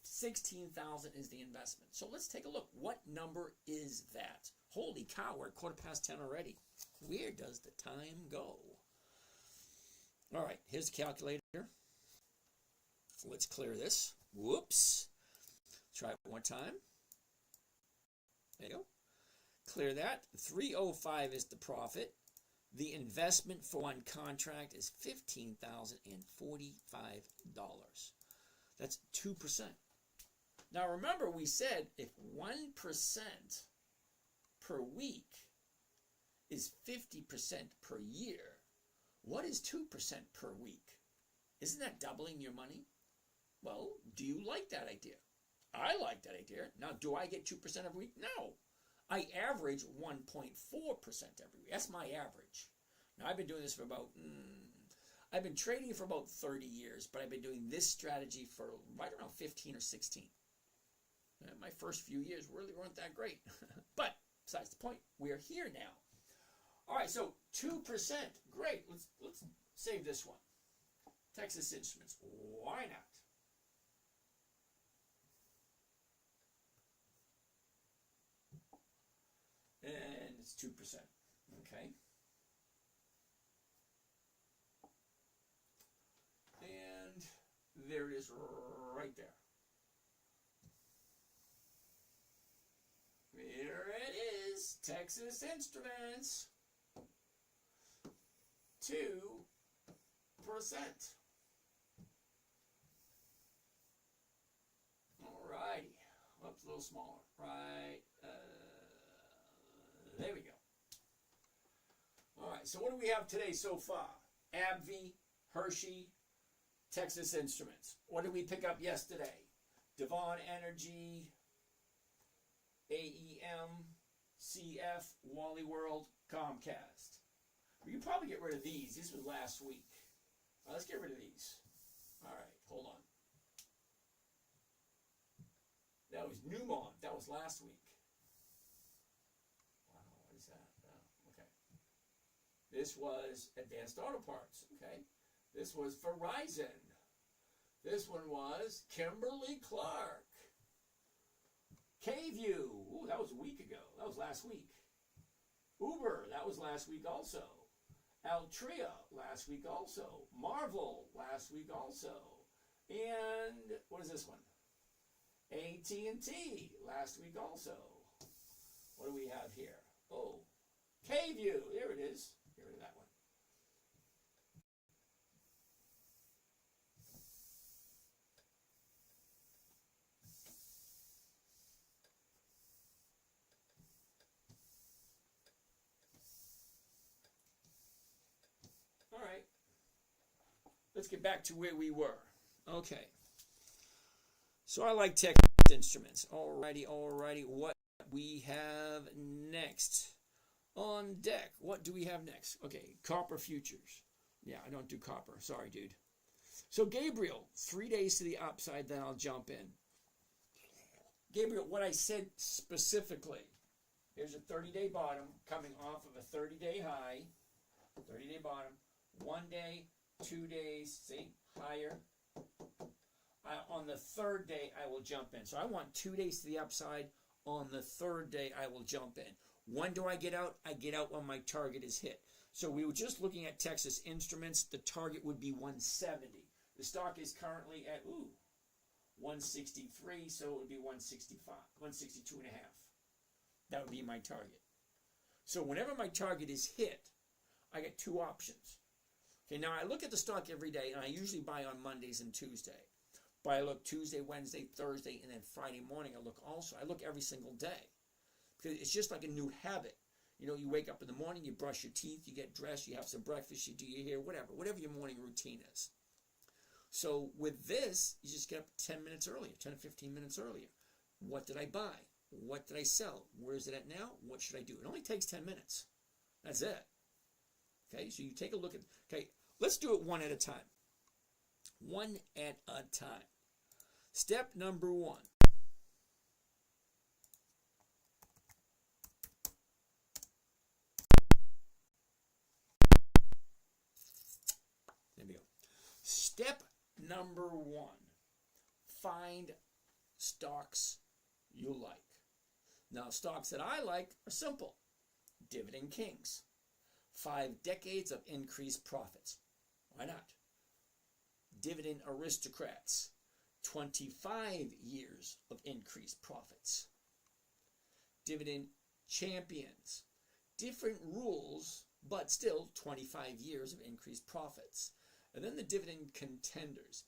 16,000 is the investment. So let's take a look. What number is that? Holy cow, we're 10:15 already. Where does the time go? All right, here's the calculator. Let's clear this. Whoops. Try it one time. There you go. Clear that. 305 is the profit. The investment for one contract is $15,045. That's 2%. Now remember, we said if 1% per week is 50% per year, what is 2% per week? Isn't that doubling your money? Well, do you like that idea? I like that idea. Now, do I get 2% every week? No. I average 1.4% every week. That's my average. Now, I've been doing this for about, I've been trading for about 30 years, but I've been doing this strategy for right around 15 or 16. My first few years really weren't that great. But besides the point, we are here now. All right, so 2%. Great. Let's save this one. Texas Instruments. Why not? And it's 2%. Okay. And there it is right there. There it is. Texas Instruments. 2%. Alrighty. Up a little smaller. Right. There we go. All right, so what do we have today so far? AbbVie, Hershey, Texas Instruments. What did we pick up yesterday? Devon Energy, AEM, CF, Wally World, Comcast. We can probably get rid of these. This was last week. All right, let's get rid of these. All right, hold on. That was Newmont. That was last week. This was Advanced Auto Parts, okay? This was Verizon. This one was Kimberly-Clark. K-View, ooh, that was a week ago. That was last week. Uber, that was last week also. Altria, last week also. Marvel, last week also. And what is this one? AT&T, last week also. What do we have here? Oh, K-View, there it is. Get rid of that one. All right. Let's get back to where we were. Okay. So I like Texas Instruments. Alrighty. What we have next? On deck, what do we have next? Okay, copper futures. Yeah, I don't do copper. Sorry, dude. So Gabriel, 3 days to the upside, then I'll jump in. Gabriel, what I said specifically, here's a 30-day bottom coming off of a 30-day high. 30-day bottom. 1 day, 2 days, see, higher. On the third day, I will jump in. So I want 2 days to the upside. On the third day, I will jump in. When do I get out? I get out when my target is hit. So we were just looking at Texas Instruments. The target would be 170. The stock is currently at 163, so it would be 165, 162 and a half. That would be my target. So whenever my target is hit, I get two options. Okay, now I look at the stock every day, and I usually buy on Mondays and Tuesday. But I look Tuesday, Wednesday, Thursday, and then Friday morning I look also. I look every single day. Because it's just like a new habit. You know, you wake up in the morning, you brush your teeth, you get dressed, you have some breakfast, you do your hair, whatever your morning routine is. So with this, you just get up 10 minutes earlier, 10 or 15 minutes earlier. What did I buy? What did I sell? Where is it at now? What should I do? It only takes 10 minutes. That's it. Okay, so you take a look at, okay, let's do it one at a time. One at a time. Step number one. There we go. Step number one. Find stocks you like. Now, stocks that I like are simple. Dividend Kings. 5 decades of increased profits. Why not? Dividend Aristocrats. 25 years of increased profits. Dividend champions, different rules, but still 25 years of increased profits. And then the dividend contenders,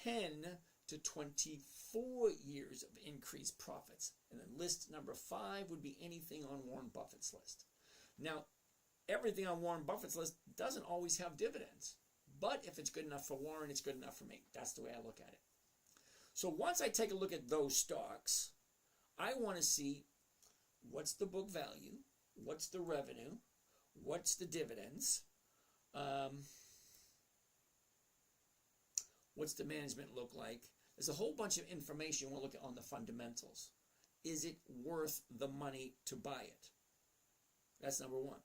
10 to 24 years of increased profits. And then list number 5 would be anything on Warren Buffett's list. Now, everything on Warren Buffett's list doesn't always have dividends. But if it's good enough for Warren, it's good enough for me. That's the way I look at it. So once I take a look at those stocks, I want to see what's the book value, what's the revenue, what's the dividends, what's the management look like. There's a whole bunch of information we'll look at on the fundamentals. Is it worth the money to buy it? That's number one.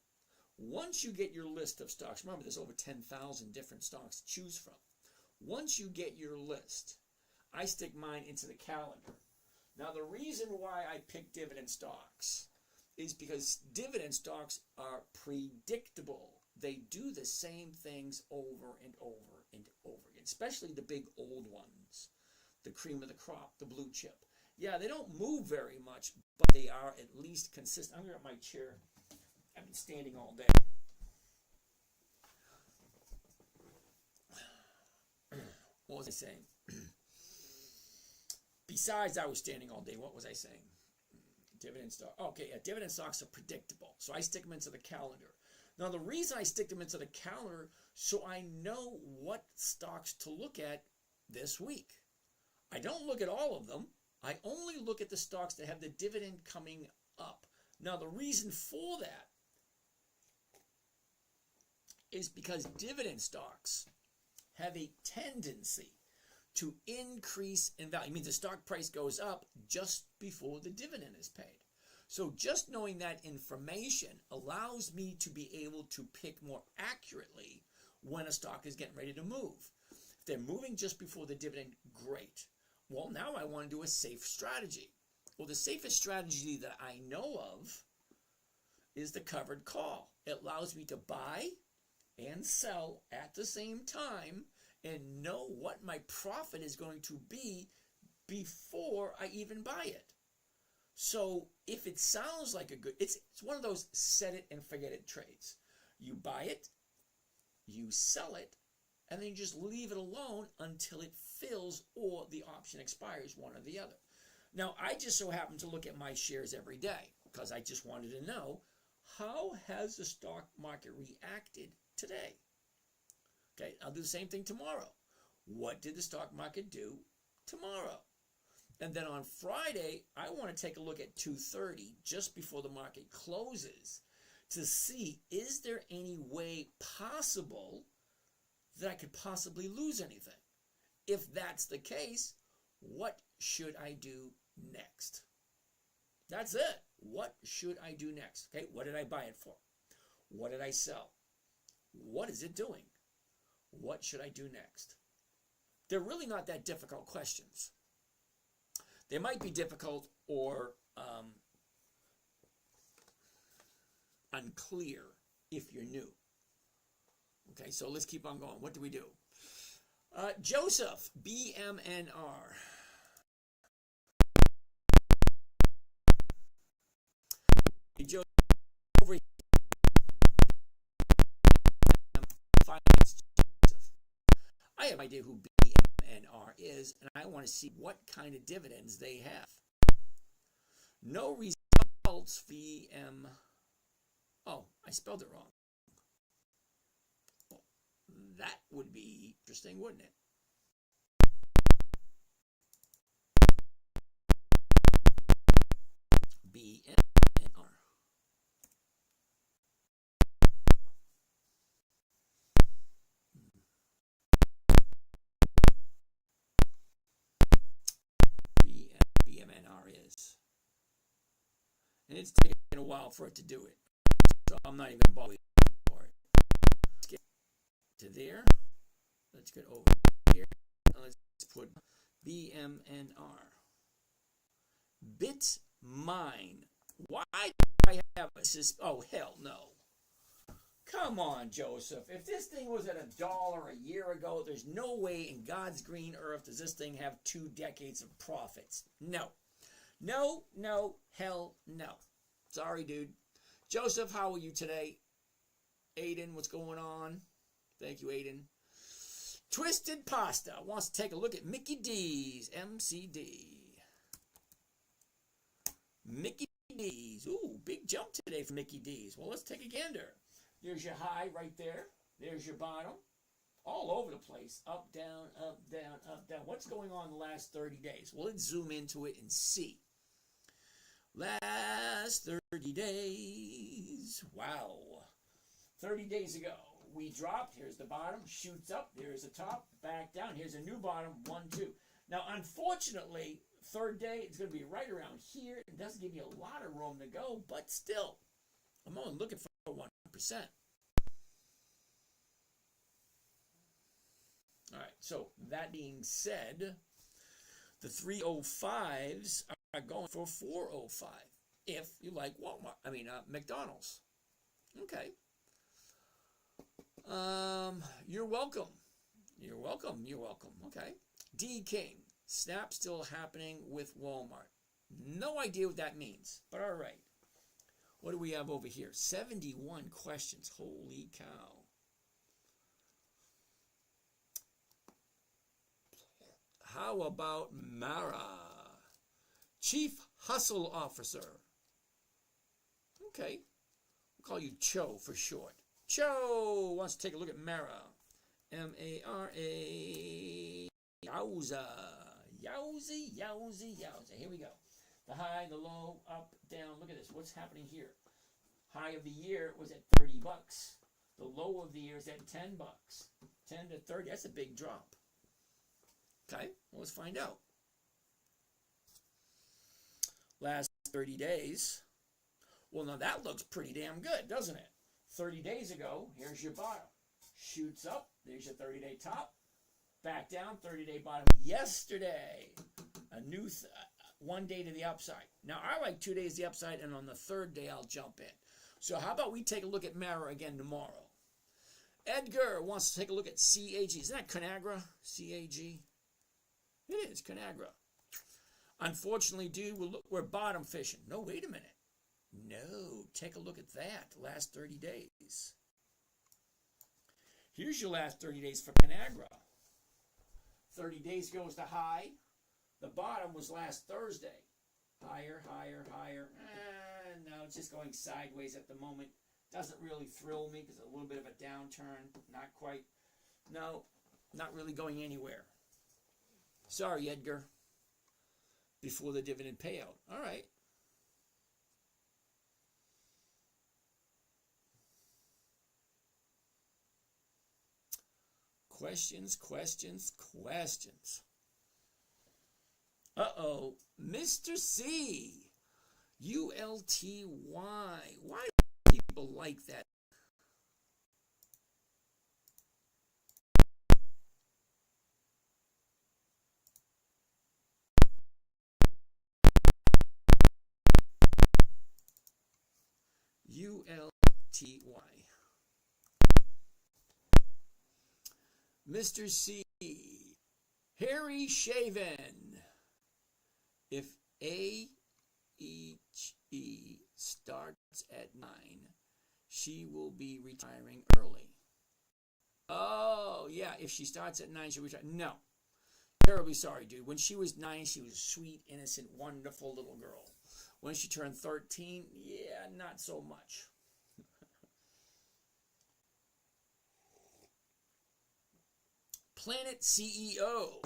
Once you get your list of stocks, remember there's over 10,000 different stocks to choose from. Once you get your list, I stick mine into the calendar. Now the reason why I pick dividend stocks is because dividend stocks are predictable. They do the same things over and over and over again, especially the big old ones, the cream of the crop, the blue chip. Yeah, they don't move very much, but they are at least consistent. I'm going to get my chair. I've been standing all day. What was I saying? Besides, I was standing all day. What was I saying? Dividend stock. Okay, yeah, dividend stocks are predictable, so I stick them into the calendar. Now, the reason I stick them into the calendar, so I know what stocks to look at this week. I don't look at all of them. I only look at the stocks that have the dividend coming up. Now, the reason for that is because dividend stocks have a tendency to increase in value. It means the stock price goes up just before the dividend is paid. So just knowing that information allows me to be able to pick more accurately when a stock is getting ready to move. If they're moving just before the dividend, great. Well, now I want to do a safe strategy. Well, the safest strategy that I know of is the covered call. It allows me to buy and sell at the same time and know what my profit is going to be before I even buy it. So if it sounds like a good, it's one of those set it and forget it trades. You buy it, you sell it, and then you just leave it alone until it fills or the option expires, one or the other. Now, I just so happen to look at my shares every day because I just wanted to know, how has the stock market reacted today? Okay, I'll do the same thing tomorrow. What did the stock market do tomorrow? And then on Friday, I want to take a look at 2:30 just before the market closes to see, is there any way possible that I could possibly lose anything? If that's the case, what should I do next? That's it. What should I do next? Okay, what did I buy it for? What did I sell? What is it doing? What should I do next? They're really not that difficult questions. They might be difficult or unclear if you're new. Okay, so let's keep on going. What do we do? Joseph, BMNR. Hey, Joseph, over here. Finance Joseph. I have no idea who BMNR is, and I want to see what kind of dividends they have. No results, VM. Oh, I spelled it wrong. That would be interesting, wouldn't it? BMNR. BMNR is. And it's taken a while for it to do it. So I'm not even bothering for it. Let's get to there. Let's get over here. And let's put BMNR. Bitmine. Why do I have a oh hell no. Come on, Joseph. If this thing was at $1 a year ago, there's no way in God's green earth does this thing have 2 decades of profits. No. No, no, hell no. Sorry, dude. Joseph, how are you today? Aiden, what's going on? Thank you, Aiden. Twisted Pasta wants to take a look at Mickey D's MCD. Mickey D's. Ooh, big jump today for Mickey D's. Well, let's take a gander. There's your high right there. There's your bottom. All over the place. Up, down, up, down, up, down. What's going on the last 30 days? Well, let's zoom into it and see. Last 30 days. Wow. 30 days ago, we dropped. Here's the bottom. Shoots up. There's the top. Back down. Here's a new bottom. 1, 2. Now, unfortunately, third day, it's going to be right around here. It doesn't give you a lot of room to go, but still, I'm only looking for 1%. All right, so that being said, the 305s are going for 405 if you like McDonald's. Okay. You're welcome. You're welcome. You're welcome. Okay. D King. Snap still happening with Walmart. No idea what that means, but all right. What do we have over here? 71 questions. Holy cow. How about Mara? Chief Hustle Officer. Okay. We'll call you Cho for short. Cho wants to take a look at Mara. M-A-R-A. Yowza. Yowzy, yowzy, yowza. Here we go. The high, the low, up, down. Look at this. What's happening here? High of the year was at $30. The low of the year is at $10. 10 to 30. That's a big drop. Okay, well, let's find out. Last 30 days. Well, now that looks pretty damn good, doesn't it? 30 days ago, here's your bottom. Shoots up. There's your 30-day top. Back down, 30-day bottom. Yesterday, a new 1 day to the upside. Now, I like 2 days to the upside, and on the third day, I'll jump in. So how about we take a look at Mara again tomorrow? Edgar wants to take a look at CAG. Isn't that Conagra? CAG? It is, Conagra. Unfortunately, dude, we're bottom fishing. No, wait a minute. No, take a look at that. Last 30 days. Here's your last 30 days for Conagra. 30 days goes to high. The bottom was last Thursday. Higher, higher, higher. No, it's just going sideways at the moment. Doesn't really thrill me because a little bit of a downturn. Not quite. No, not really going anywhere. Sorry, Edgar. Before the dividend payout. All right. Questions, questions, questions. Uh-oh. Mr. C. ULTY. Why do people like that? ULTY. Mr. C. Harry Shaven. If AHE starts at 9, she will be retiring early. Oh, yeah, if she starts at 9, she'll retire. No. Terribly sorry, dude. When she was 9, she was a sweet, innocent, wonderful little girl. When she turned 13, yeah, not so much. Planet CEO.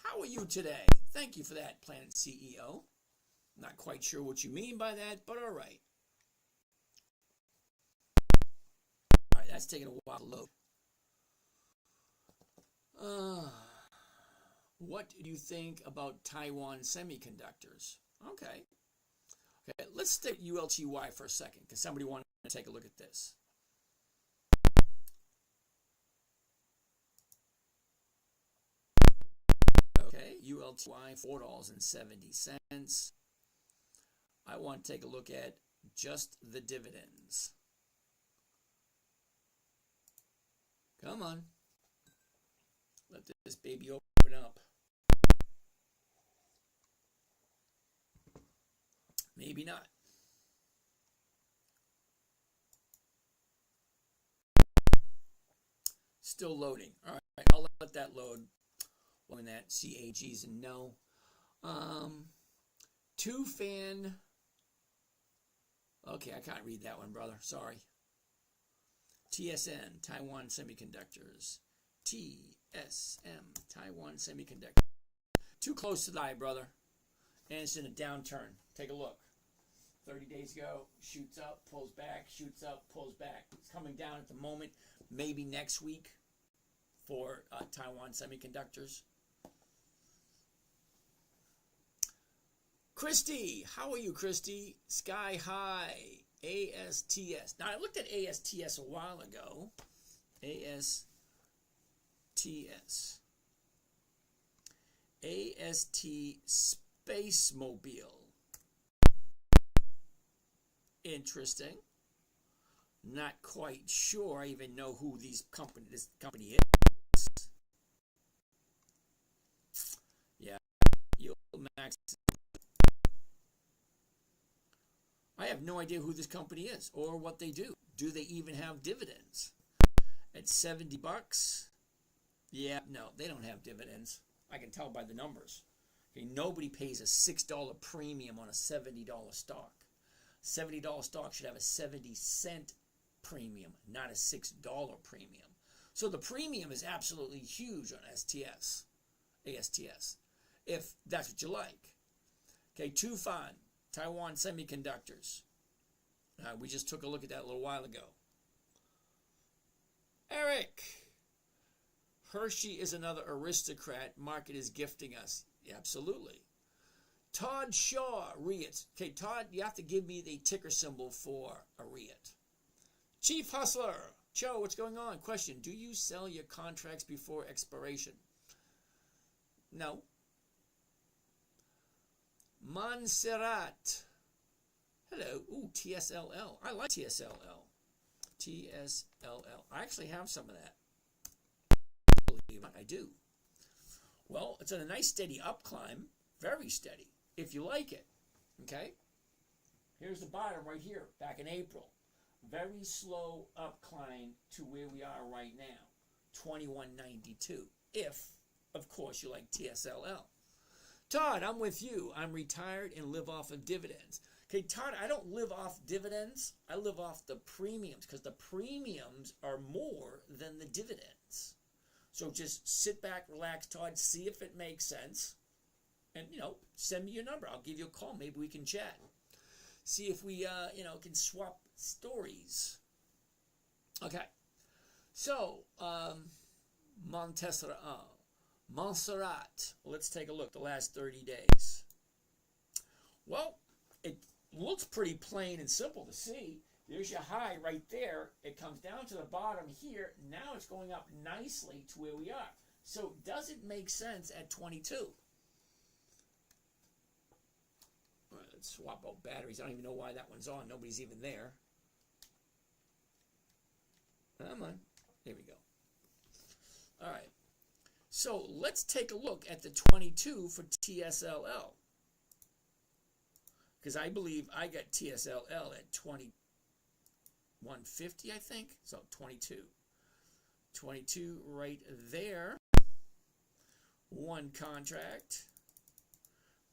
How are you today? Thank you for that, Planet CEO. Not quite sure what you mean by that, but all right. All right, that's taking a while to load. What do you think about Taiwan Semiconductors? Okay. Okay, let's stick ULTY for a second because somebody wanted to take a look at this. Okay, ULTY, $4.70. I want to take a look at just the dividends. Come on. Let this baby open up. Maybe not. Still loading. All right, I'll let that load. When that CAG's a no. Two fan. Okay, I can't read that one, brother. Sorry. TSN, Taiwan Semiconductors. TSM, Taiwan Semiconductors. Too close to the eye, brother. And it's in a downturn. Take a look. 30 days ago, shoots up, pulls back, shoots up, pulls back. It's coming down at the moment. Maybe next week for Taiwan Semiconductors. Christy, how are you, Christy? Sky High, ASTS. Now, I looked at ASTS a while ago. ASTS. AST Space Mobile. Interesting. Not quite sure I even know who this company is. Yeah, you'll max. I have no idea who this company is or what they do. Do they even have dividends? At $70? Yeah, no, they don't have dividends. I can tell by the numbers. Okay, nobody pays a $6 premium on a $70 stock. $70 stock should have a 70-cent premium, not a $6 premium. So the premium is absolutely huge on ASTS, if that's what you like. Okay, Tufan, Taiwan Semiconductors. We just took a look at that a little while ago. Eric, Hershey is another aristocrat. Market is gifting us. Yeah, absolutely. Todd Shaw, REIT. Okay, Todd, you have to give me the ticker symbol for a REIT. Chief Hustler, Joe, what's going on? Question, do you sell your contracts before expiration? No. Montserrat. Hello. Ooh, TSLL. I like TSLL. TSLL. I actually have some of that. Believe it, I do. Well, it's on a nice steady up climb. Very steady. If you like it. Okay? Here's the bottom right here, back in April. Very slow up climb to where we are right now. 2192. If, of course, you like TSLL. Todd, I'm with you. I'm retired and live off of dividends. Okay, Todd, I don't live off dividends. I live off the premiums because the premiums are more than the dividends. So just sit back, relax, Todd, see if it makes sense. And, send me your number. I'll give you a call. Maybe we can chat. See if we, can swap stories. Okay. So, Montserrat. Let's take a look the last 30 days. Well, it looks pretty plain and simple to see. There's your high right there. It comes down to the bottom here. Now it's going up nicely to where we are. So does it make sense at 22? All right, let's swap out batteries. I don't even know why that one's on. Nobody's even there. Come on. There we go. All right. So let's take a look at the 22 for TSLL. Because I believe I got TSLL at 2150, I think. So 22. 22 right there. One contract.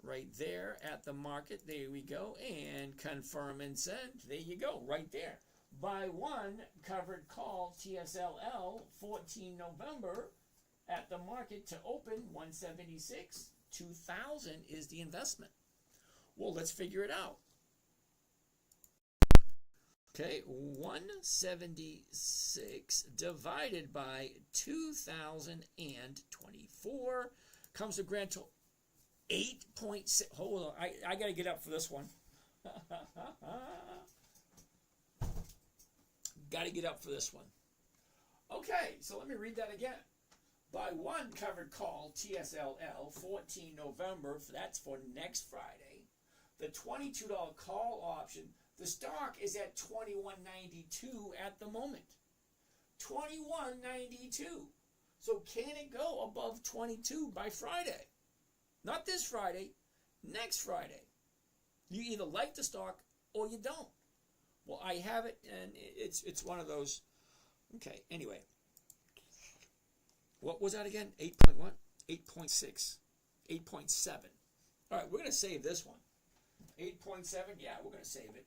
Right there at the market. There we go. And confirm and send. There you go. Right there. Buy one covered call TSLL 14 November at the market to open 176. 2000 is the investment. Well, let's figure it out. Okay, 176 divided by 2024 comes to grand total 8.6. Hold on, I got to get up for this one. Got to get up for this one. Okay, so let me read that again. Buy one covered call TSLL 14 November, that's for next Friday. The $22 call option, the stock is at $21.92 at the moment. 21.92. So can it go above 22 by Friday? Not this Friday, next Friday. You either like the stock or you don't. Well, I have it, and it's one of those. Okay, anyway. What was that again? 8.1? 8.6. 8.7. All right, we're going to save this one. 8.7, yeah, we're going to save it.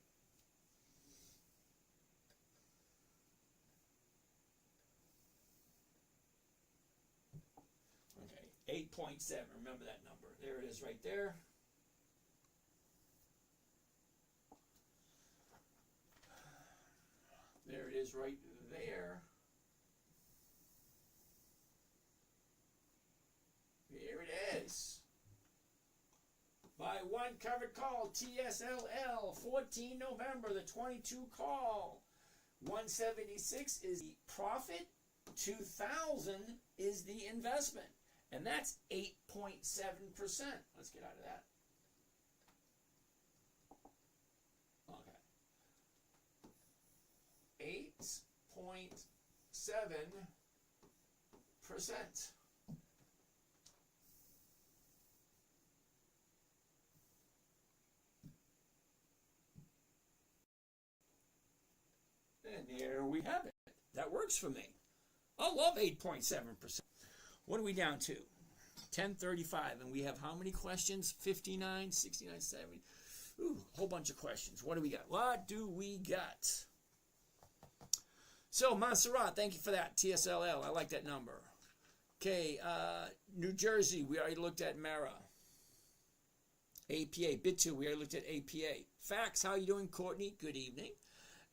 Okay, 8.7, remember that number. There it is right there. There it is right there. Here it is. By one covered call, TSLL, 14 November, the 22 call. 176 is the profit, 2,000 is the investment. And that's 8.7%. Let's get out of that. Okay. 8.7%. And there we have it. That works for me. I love 8.7%. What are we down to? 10:35, and we have how many questions? 59, 69, 70. Ooh, a whole bunch of questions. What do we got? What do we got? So, Montserrat, thank you for that. TSLL, I like that number. Okay, New Jersey, we already looked at Mara. APA, Bit2, we already looked at APA. Fax, how you doing, Courtney? Good evening.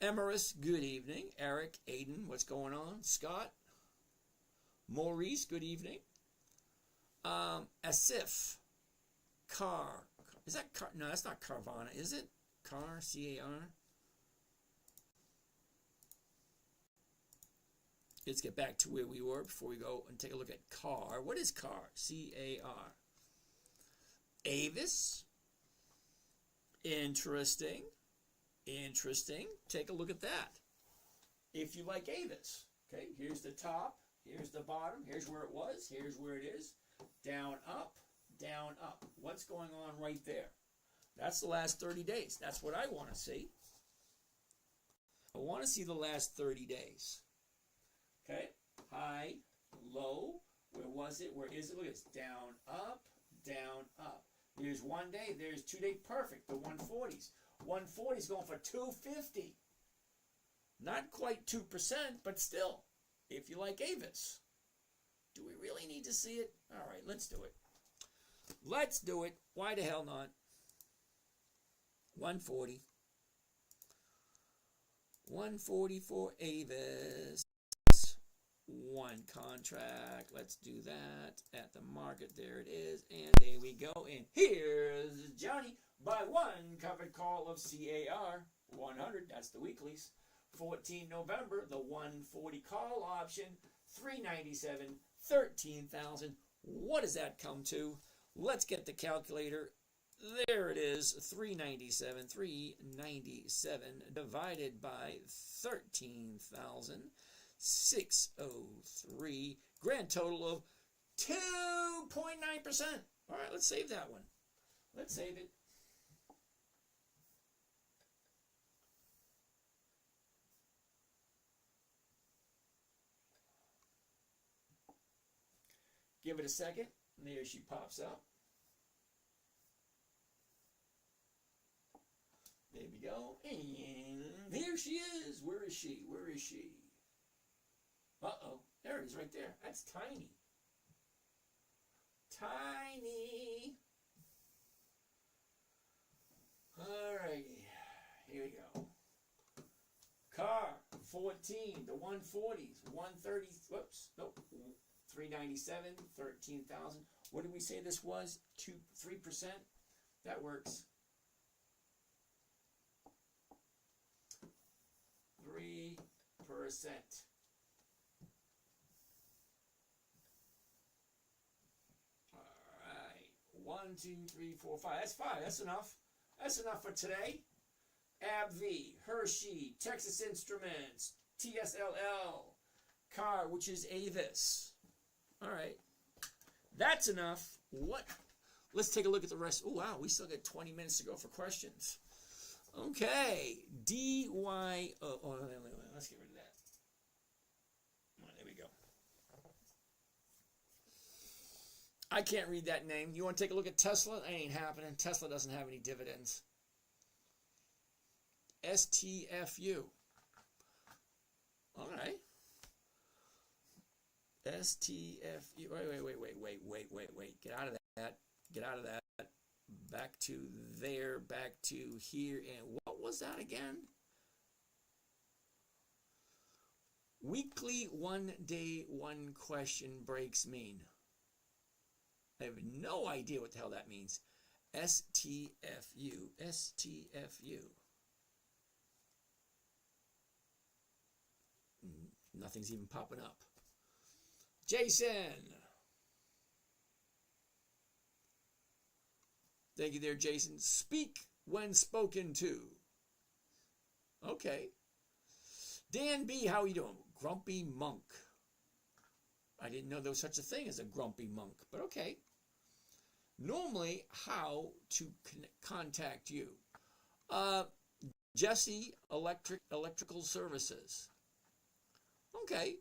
Emerus, good evening. Eric, Aiden, what's going on? Scott, Maurice, good evening. Asif, Car. Is that Car? No, that's not Carvana, is it? Car, C-A-R. Let's get back to where we were before we go and take a look at Car. What is Car? C-A-R. Avis. Interesting. Interesting. Take a look at that. If you like Avis. Okay, here's the top. Here's the bottom. Here's where it was. Here's where it is. Down, up, down, up. What's going on right there? That's the last 30 days. That's what I want to see. I want to see the last 30 days. Okay? High, low. Where was it? Where is it? Look at this. Down, up, down, up. There's 1 day. There's 2 day. Perfect. The 140s. 140 is going for 250. Not quite 2%, but still. If you like Avis. Do we really need to see it? All right, let's do it. Let's do it. Why the hell not? 140. 140 for Avis. One contract. Let's do that at the market. There it is. And there we go. And here's Johnny by one covered call of CAR 100. That's the weeklies. 14 November, the 140 call option, 397, 13,000. What does that come to? Let's get the calculator. There it is, 397. 397 divided by 13,603. Grand total of 2.9%. All right, let's save that one. Let's save it. Give it a second. There she pops up. There we go. And here she is. Where is she? Where is she? Uh-oh. There it is right there. That's tiny. Tiny. All righty. Here we go. Car 14, the 140s, 130. Whoops. Nope. 397, 13,000. What did we say this was? 3%? That works. 3%. All right. 1, 2, 3, 4, 5. That's 5. That's enough. That's enough for today. AbbVie, Hershey, Texas Instruments, TSLL, car, which is Avis. All right. That's enough. What? Let's take a look at the rest. Oh, wow. We still got 20 minutes to go for questions. Okay. DY. Oh, let's get rid of that. Oh, there we go. I can't read that name. You want to take a look at Tesla? That ain't happening. Tesla doesn't have any dividends. STFU. All right. STFU. Wait. Get out of that. Get out of that. Back to there. Back to here. And what was that again? Weekly 1 day 1 question breaks mean. I have no idea what the hell that means. STFU. STFU. Nothing's even popping up. Jason. Thank you there, Jason. Speak when spoken to. Okay. Dan B, how are you doing? Grumpy monk. I didn't know there was such a thing as a grumpy monk, but okay. Normally, how to contact you? Jesse Electrical Services. Okay.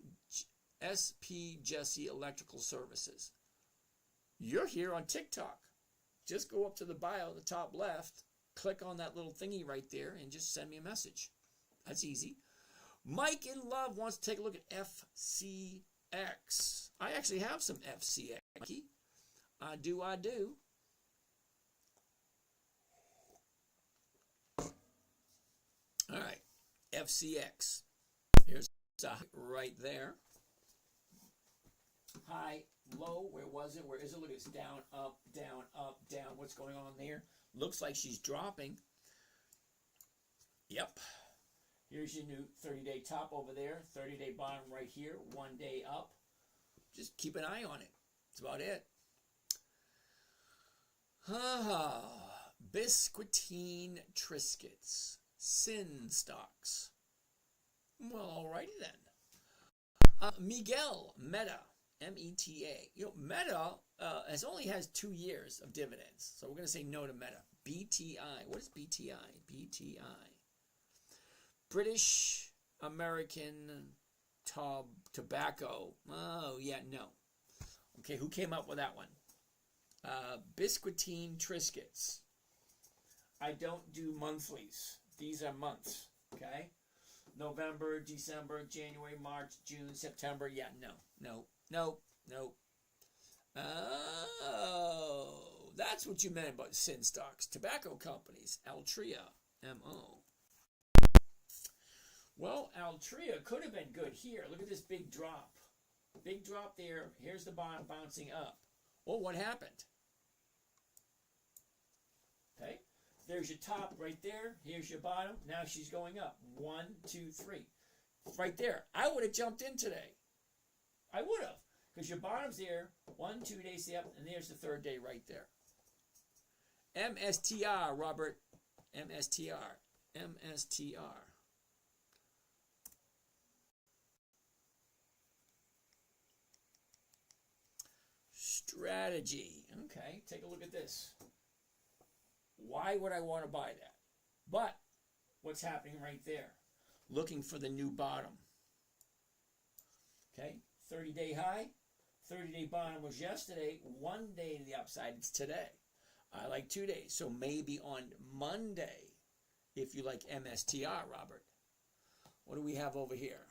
SP Jesse Electrical Services. You're here on TikTok. Just go up to the bio at the top left, click on that little thingy right there, and just send me a message. That's easy. Mike in Love wants to take a look at FCX. I actually have some FCX, Mikey. I do. All right, FCX. Here's right there. High, low, where was it? Where is it? Look, it's down, up, down, up, down. What's going on there? Looks like she's dropping. Yep. Here's your new 30-day top over there. 30-day bottom right here. 1 day up. Just keep an eye on it. That's about it. Biscuitine Triscuits. Sin stocks. Well, alrighty then. Miguel, Meta. META. You know, Meta has 2 years of dividends. So we're going to say no to Meta. BTI. What is BTI? BTI. British American Tobacco. Oh, yeah, no. Okay, who came up with that one? Biscuitine Triscuits. I don't do monthlies. These are months, okay? November, December, January, March, June, September. Yeah, no. Oh, that's what you meant about sin stocks. Tobacco companies. Altria. M-O. Well, Altria could have been good here. Look at this big drop. Big drop there. Here's the bottom bouncing up. Well, what happened? Okay. There's your top right there. Here's your bottom. Now she's going up. 1, 2, 3. Right there. I would have jumped in today. I would have. Because your bottom's there. 1, 2 days up. And there's the 3rd day right there. MSTR, Robert. MSTR. MSTR. Strategy. Okay, take a look at this. Why would I want to buy that? But what's happening right there? Looking for the new bottom. Okay, 30-day high. 30-day bottom was yesterday. 1 day to the upside. It's today. I like 2 days. So maybe on Monday, if you like MSTR, Robert. What do we have over here?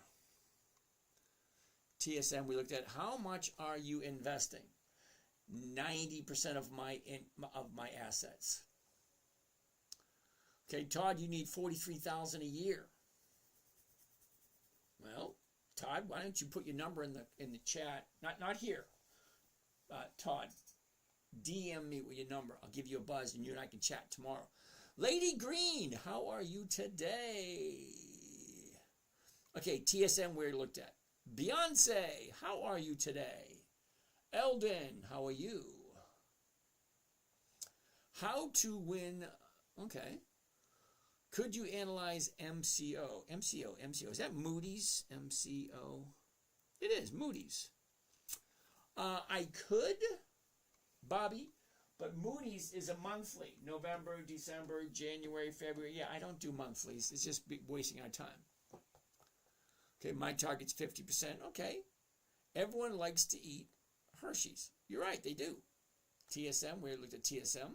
TSM, we looked at how much are you investing? 90% of my assets. Okay, Todd, you need $43,000 a year. Well, Todd, why don't you put your number in the chat? Not here. Todd, DM me with your number. I'll give you a buzz, and you and I can chat tomorrow. Lady Green, how are you today? Okay, TSM we looked at. Beyonce, how are you today? Eldon, how are you? How to win, okay. Could you analyze MCO? MCO. Is that Moody's? MCO. It is, Moody's. I could, Bobby, but Moody's is a monthly. November, December, January, February. Yeah, I don't do monthlies. It's just wasting our time. Okay, my target's 50%. Okay. Everyone likes to eat Hershey's. You're right, they do. TSM, we looked at TSM.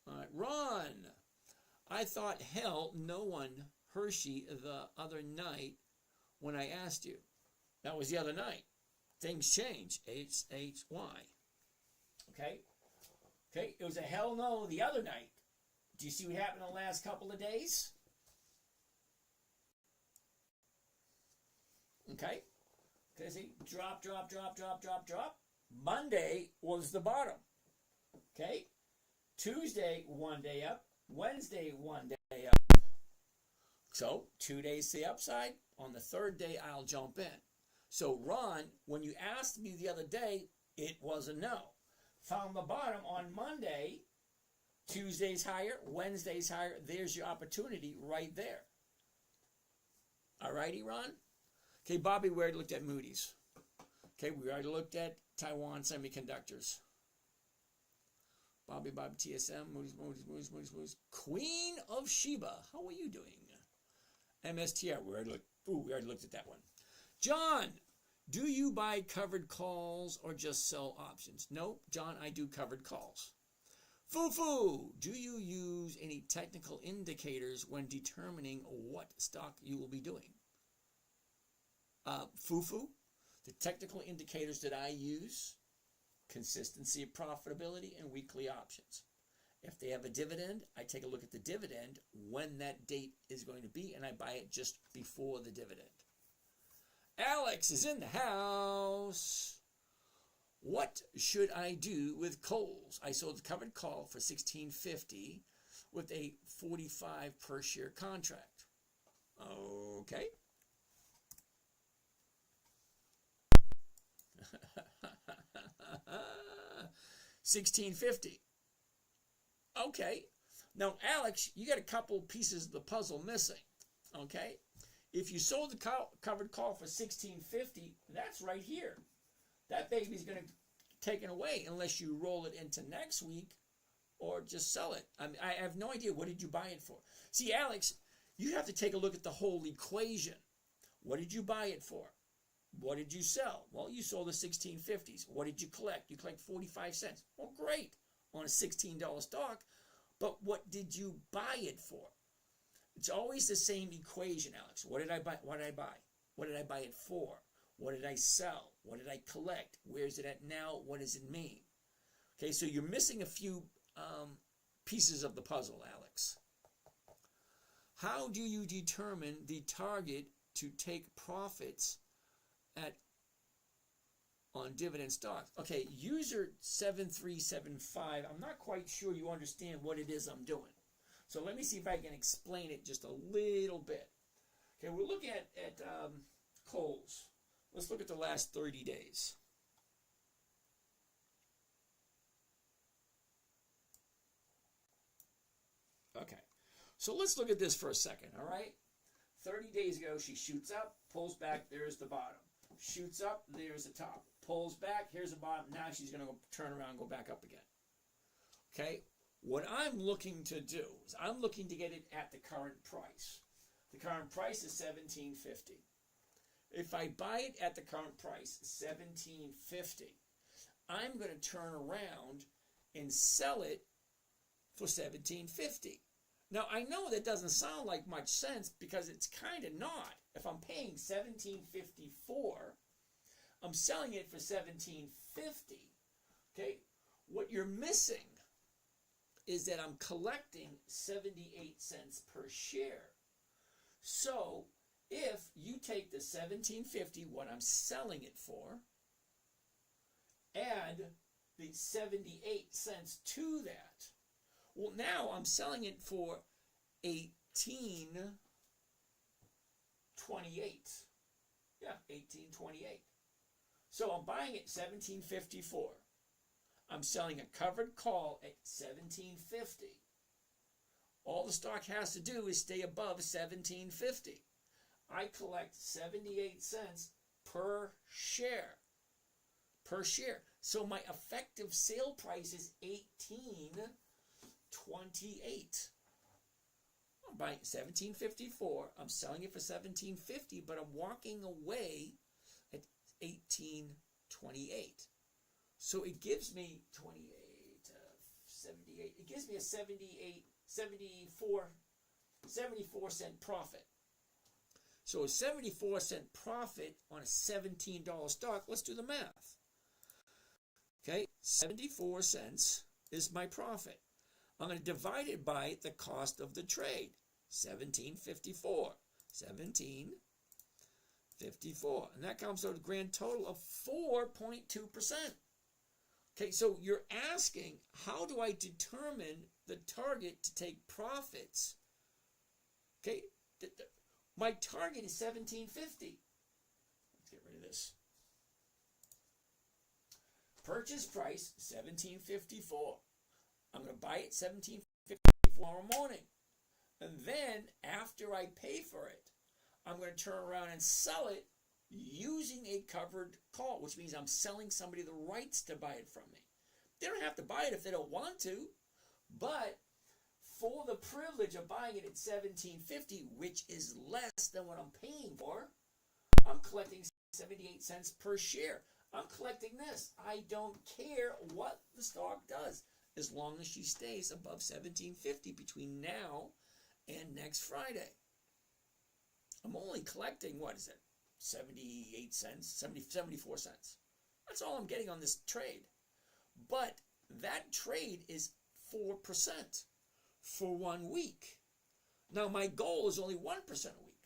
All right, Ron. I thought, hell, no one Hershey the other night when I asked you. That was the other night. Things change. HHY. Okay? Okay, it was a hell no the other night. Do you see what happened in the last couple of days? Okay? Okay, see? Drop, drop, drop, drop, drop, drop. Monday was the bottom. Okay? Tuesday, 1 day up. Wednesday, 1 day up. So, 2 days to the upside. On the third day, I'll jump in. So, Ron, when you asked me the other day, it was a no. Found the bottom on Monday. Tuesday's higher. Wednesday's higher. There's your opportunity right there. All righty, Ron? Okay, Bobby, we already looked at Moody's. Okay, we already looked at Taiwan Semiconductors. Bobby, TSM, Moody's. Queen of Sheba, how are you doing? MSTR, we already looked at that one. John, do you buy covered calls or just sell options? No, John, I do covered calls. Fufu, do you use any technical indicators when determining what stock you will be doing? Fufu, the technical indicators that I use, consistency of profitability and weekly options. If they have a dividend, I take a look at the dividend, when that date is going to be, and I buy it just before the dividend. Alex is in the house. What should I do with Kohl's? I sold the covered call for $16.50 with a 45 per share contract. Okay. $16.50. Okay. Now, Alex, you got a couple pieces of the puzzle missing. Okay. If you sold the covered call for $16.50, that's right here. That baby's going to be taken away unless you roll it into next week or just sell it. I have no idea. What did you buy it for? See, Alex, you have to take a look at the whole equation. What did you buy it for? What did you sell? Well, you sold the 16.50s. What did you collect? You collect 45 cents. Well, great on a $16 stock, but what did you buy it for? It's always the same equation, Alex. What did I buy? What did I buy? What did I buy it for? What did I sell? What did I collect? Where is it at now? What does it mean? Okay, so you're missing a few pieces of the puzzle, Alex. How do you determine the target to take profits on dividend stocks? Okay, user 7375, I'm not quite sure you understand what it is I'm doing. So let me see if I can explain it just a little bit. Okay, we're looking at Kohl's. Let's look at the last 30 days. Okay, so let's look at this for a second, all right? 30 days ago, she shoots up, pulls back, there's the bottom. Shoots up, there's the top. Pulls back, here's the bottom. Now she's going to go turn around and go back up again. Okay? What I'm looking to do is I'm looking to get it at the current price. The current price is $17.50. If I buy it at the current price, $17.50, I'm going to turn around and sell it for $17.50. Now, I know that doesn't sound like much sense because it's kind of not. If I'm paying $17.54, I'm selling it for $17.50. Okay? What you're missing is that I'm collecting 78 cents per share. So, if you take the $17.50, what I'm selling it for, add the 78 cents to that, well, now I'm selling it for $18.28. Yeah, $18.28. So I'm buying it $17.54. I'm selling a covered call at $17.50. All the stock has to do is stay above $17.50. I collect 78 cents per share. Per share. So my effective sale price is $18.28. I'm buying $17.54. I'm selling it for $17.50, but I'm walking away at $18.28. So it gives me 78. It gives me a 74 cent profit. So a 74 cent profit on a $17 stock. Let's do the math. Okay, 74 cents is my profit. I'm going to divide it by the cost of the trade. 17.54. 17.54. And that comes out a grand total of 4.2%. Okay, so you're asking, how do I determine the target to take profits? Okay, my target is 17.50. Let's get rid of this. Purchase price, 17.54. I'm going to buy it 17.54 tomorrow morning. And then, after I pay for it, I'm going to turn around and sell it using a covered call, which means I'm selling somebody the rights to buy it from me. They don't have to buy it if they don't want to, but for the privilege of buying it at $17.50, which is less than what I'm paying for, I'm collecting 78 cents per share. I'm collecting this. I don't care what the stock does, as long as she stays above $17.50 between now and next Friday. I'm only collecting, 78 cents, 74 cents. That's all I'm getting on this trade. But that trade is 4% for 1 week. Now, my goal is only 1% a week.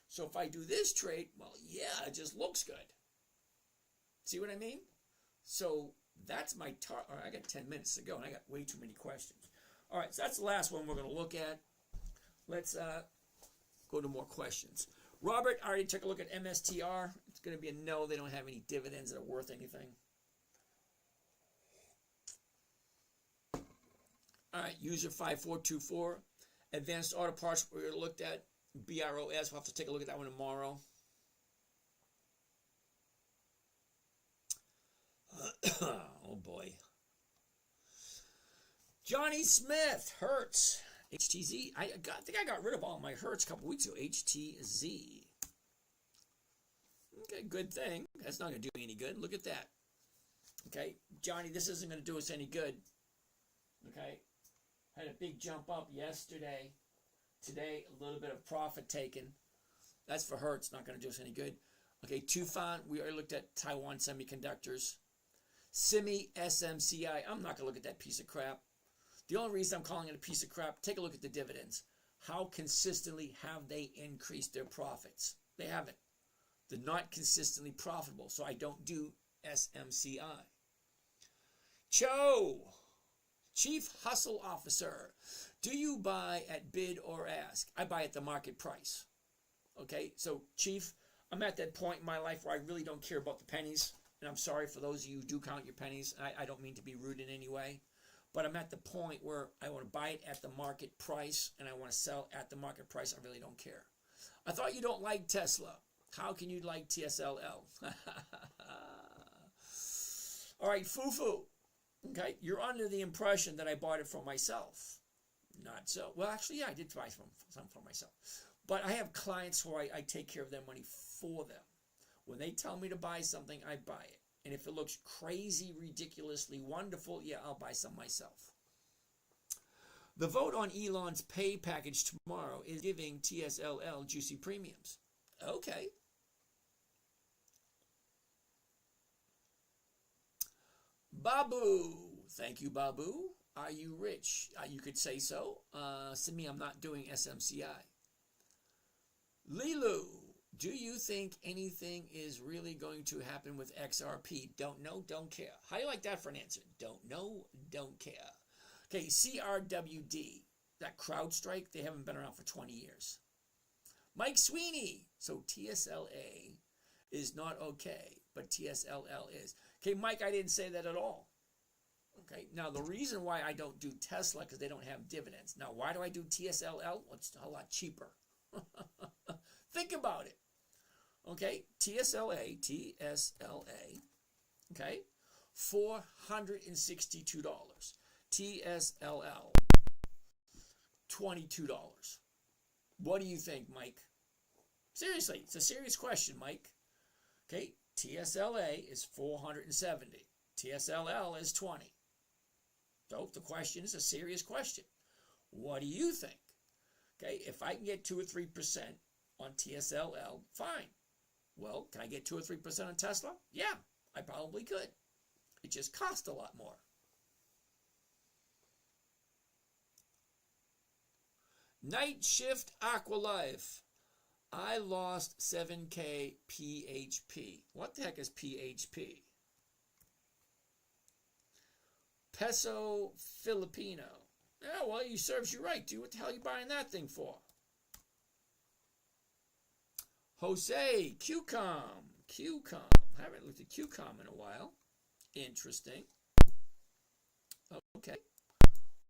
So if I do this trade, well, yeah, it just looks good. See what I mean? So that's my target. I got 10 minutes to go, and I got way too many questions. All right, so that's the last one we're going to look at. Let's go to more questions. Robert, I already took a look at MSTR. It's going to be a no. They don't have any dividends that are worth anything. All right, user 5424. Advanced Auto Parts, we already looked at. BROS, we'll have to take a look at that one tomorrow. Oh boy. Johnny Smith, Hertz, HTZ. I think I got rid of all my Hertz a couple weeks ago. HTZ. Okay, good thing. That's not going to do me any good. Look at that. Okay, Johnny, this isn't going to do us any good. Okay, had a big jump up yesterday. Today, a little bit of profit taken. That's for Hertz, not going to do us any good. Okay, Tufan, we already looked at Taiwan Semiconductors. Simi SMCI, I'm not going to look at that piece of crap. The only reason I'm calling it a piece of crap, take a look at the dividends. How consistently have they increased their profits? They haven't. They're not consistently profitable, so I don't do SMCI. Cho, Chief Hustle Officer, do you buy at bid or ask? I buy at the market price. Okay, so Chief, I'm at that point in my life where I really don't care about the pennies. And I'm sorry for those of you who do count your pennies. I don't mean to be rude in any way. But I'm at the point where I want to buy it at the market price and I want to sell at the market price. I really don't care. I thought you don't like Tesla. How can you like TSLL? All right, Fufu. Okay, you're under the impression that I bought it for myself. Not so. Well, actually, yeah, I did buy some for myself. But I have clients who I take care of their money for them. When they tell me to buy something, I buy it. And if it looks crazy, ridiculously wonderful, yeah, I'll buy some myself. The vote on Elon's pay package tomorrow is giving TSLL juicy premiums. Okay. Babu. Thank you, Babu. Are you rich? You could say so. Simi, I'm not doing SMCI. Lilu. Do you think anything is really going to happen with XRP? Don't know, don't care. How do you like that for an answer? Don't know, don't care. Okay, CRWD, that CrowdStrike, they haven't been around for 20 years. Mike Sweeney, so TSLA is not okay, but TSLL is. Okay, Mike, I didn't say that at all. Okay, now the reason why I don't do Tesla, because they don't have dividends. Now, why do I do TSLL? Well, it's a lot cheaper. Think about it. Okay, TSLA, okay, $462. TSLL, $22. What do you think, Mike? Seriously, it's a serious question, Mike. Okay, TSLA is 470. TSLL is 20. So the question is a serious question. What do you think? Okay, if I can get 2 or 3% on TSLL, fine. Well, can I get 2 or 3% on Tesla? Yeah, I probably could. It just costs a lot more. Night Shift Aqualife. I lost 7K PHP. What the heck is PHP? Peso Filipino. Yeah, well, he serves you right, dude. What the hell are you buying that thing for? Jose, QCOM. Haven't looked at QCOM in a while. Interesting. Okay.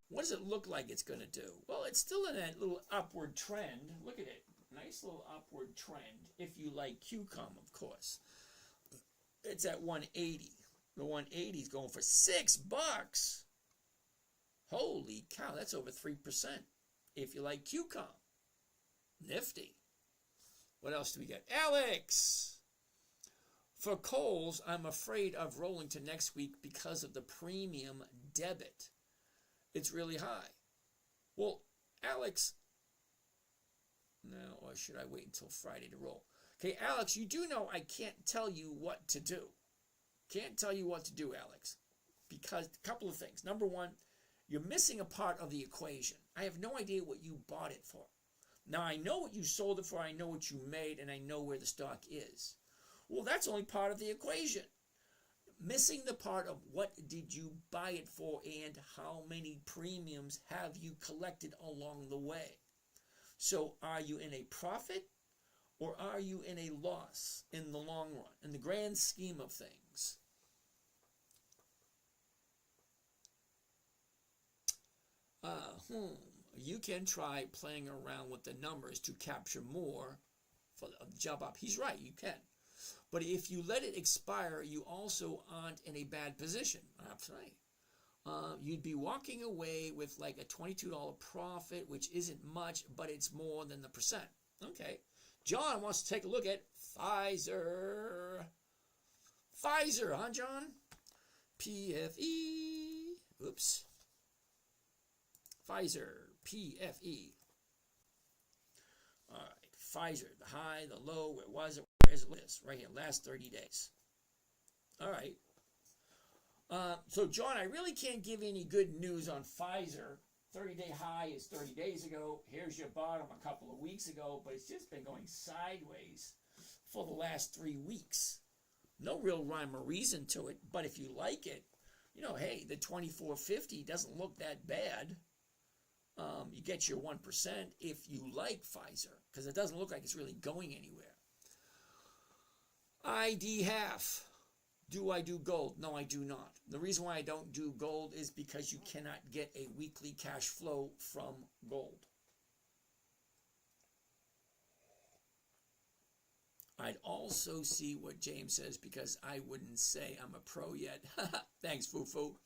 What does it look like it's going to do? Well, it's still in that little upward trend. Look at it. Nice little upward trend. If you like QCOM, of course. It's at 180. The 180 is going for $6. Holy cow, that's over 3%. If you like QCOM. Nifty. What else do we get? Alex! For Kohl's, I'm afraid of rolling to next week because of the premium debit. It's really high. Well, Alex, no, or should I wait until Friday to roll? Okay, Alex, you do know I can't tell you what to do. Can't tell you what to do, Alex. Because a couple of things. Number one, you're missing a part of the equation. I have no idea what you bought it for. Now, I know what you sold it for, I know what you made, and I know where the stock is. Well, that's only part of the equation. Missing the part of what did you buy it for and how many premiums have you collected along the way. So are you in a profit or are you in a loss in the long run, in the grand scheme of things? You can try playing around with the numbers to capture more for the job up. He's right, you can. But if you let it expire, you also aren't in a bad position. That's right. You'd be walking away with like a $22 profit, which isn't much, but it's more than the percent. Okay. John wants to take a look at Pfizer. Pfizer, huh, John? PFE. Oops. Pfizer, PFE. All right. Pfizer, the high, the low, where was it? Where is it? Right here, last 30 days. All right. So, John, I really can't give any good news on Pfizer. 30-day high is 30 days ago. Here's your bottom a couple of weeks ago, but it's just been going sideways for the last 3 weeks. No real rhyme or reason to it, but if you like it, you know, hey, the 24.50 doesn't look that bad. You get your 1% if you like Pfizer, because it doesn't look like it's really going anywhere. ID half. Do I do gold? No, I do not. The reason why I don't do gold is because you cannot get a weekly cash flow from gold. I'd also see what James says because I wouldn't say I'm a pro yet. Thanks, Fufu.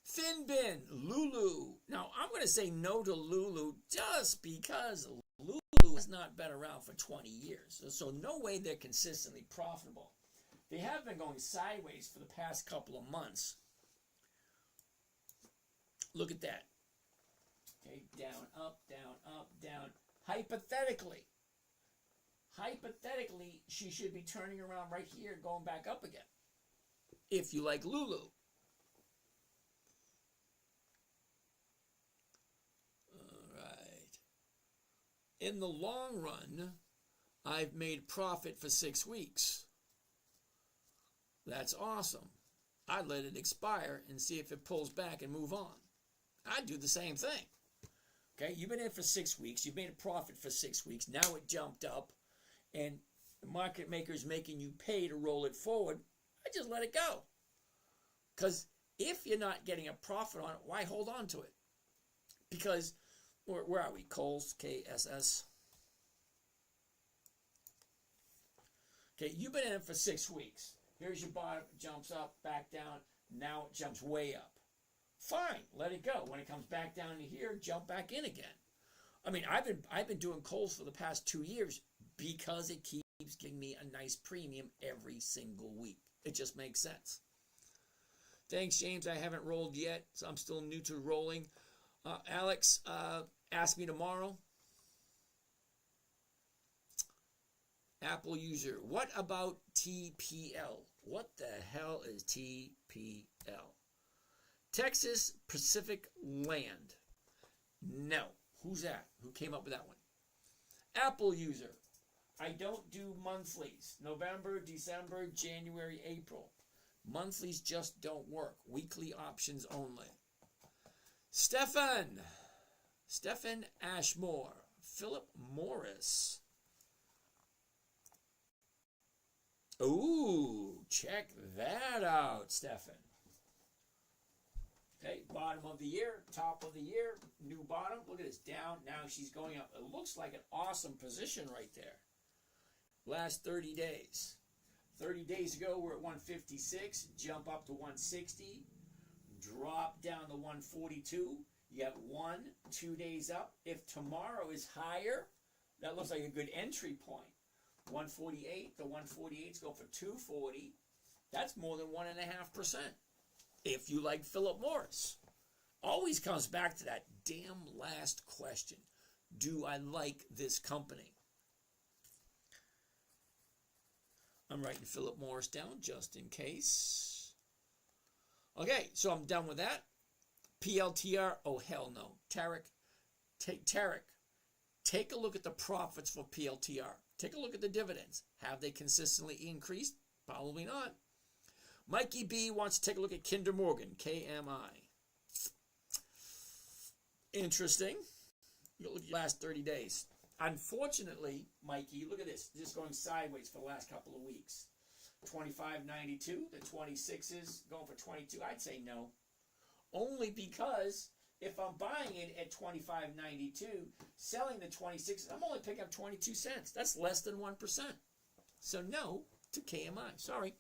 Finbin, Lulu. Now, I'm going to say no to Lulu just because Lulu has not been around for 20 years. So no way they're consistently profitable. They have been going sideways for the past couple of months. Look at that. Okay, down, up, down, up, down. Hypothetically, she should be turning around right here, going back up again. If you like Lulu. In the long run, I've made profit for 6 weeks. That's awesome. I'd let it expire and see if it pulls back and move on. I'd do the same thing. Okay, you've been in for 6 weeks. You've made a profit for 6 weeks. Now it jumped up, and the market maker's making you pay to roll it forward. I just let it go. Because if you're not getting a profit on it, why hold on to it? Because where are we? Kohl's, KSS. Okay, you've been in it for 6 weeks. Here's your bottom, jumps up, back down. Now it jumps way up. Fine, let it go. When it comes back down to here, jump back in again. I mean, I've been doing calls for the past 2 years because it keeps giving me a nice premium every single week. It just makes sense. Thanks, James. I haven't rolled yet, so I'm still new to rolling. Alex, ask me tomorrow. Apple user, what about TPL? What the hell is TPL? Texas Pacific Land. No. Who's that? Who came up with that one? Apple user. I don't do monthlies. November, December, January, April. Monthlies just don't work. Weekly options only. Stefan Ashmore. Philip Morris. Ooh, check that out, Stefan. Okay, bottom of the year, top of the year, new bottom. Look at this, down. Now she's going up. It looks like an awesome position right there. Last 30 days. 30 days ago, we're at 156. Jump up to 160. Drop down to 142. You have 2 days up. If tomorrow is higher, that looks like a good entry point. 148. The 148s go for 240. That's more than 1.5%. If you like Philip Morris. Always comes back to that damn last question. Do I like this company? I'm writing Philip Morris down just in case. Okay, so I'm done with that. PLTR, oh hell no. Tarek, take a look at the profits for PLTR. Take a look at the dividends. Have they consistently increased? Probably not. Mikey B wants to take a look at Kinder Morgan, KMI. Interesting. Look at the last 30 days. Unfortunately, Mikey, look at this. Just going sideways for the last couple of weeks. 25.92, the 26s going for 22. I'd say no. Only because if I'm buying it at 25.92, selling the 26s, I'm only picking up 22 cents. That's less than 1%. So no to KMI. Sorry.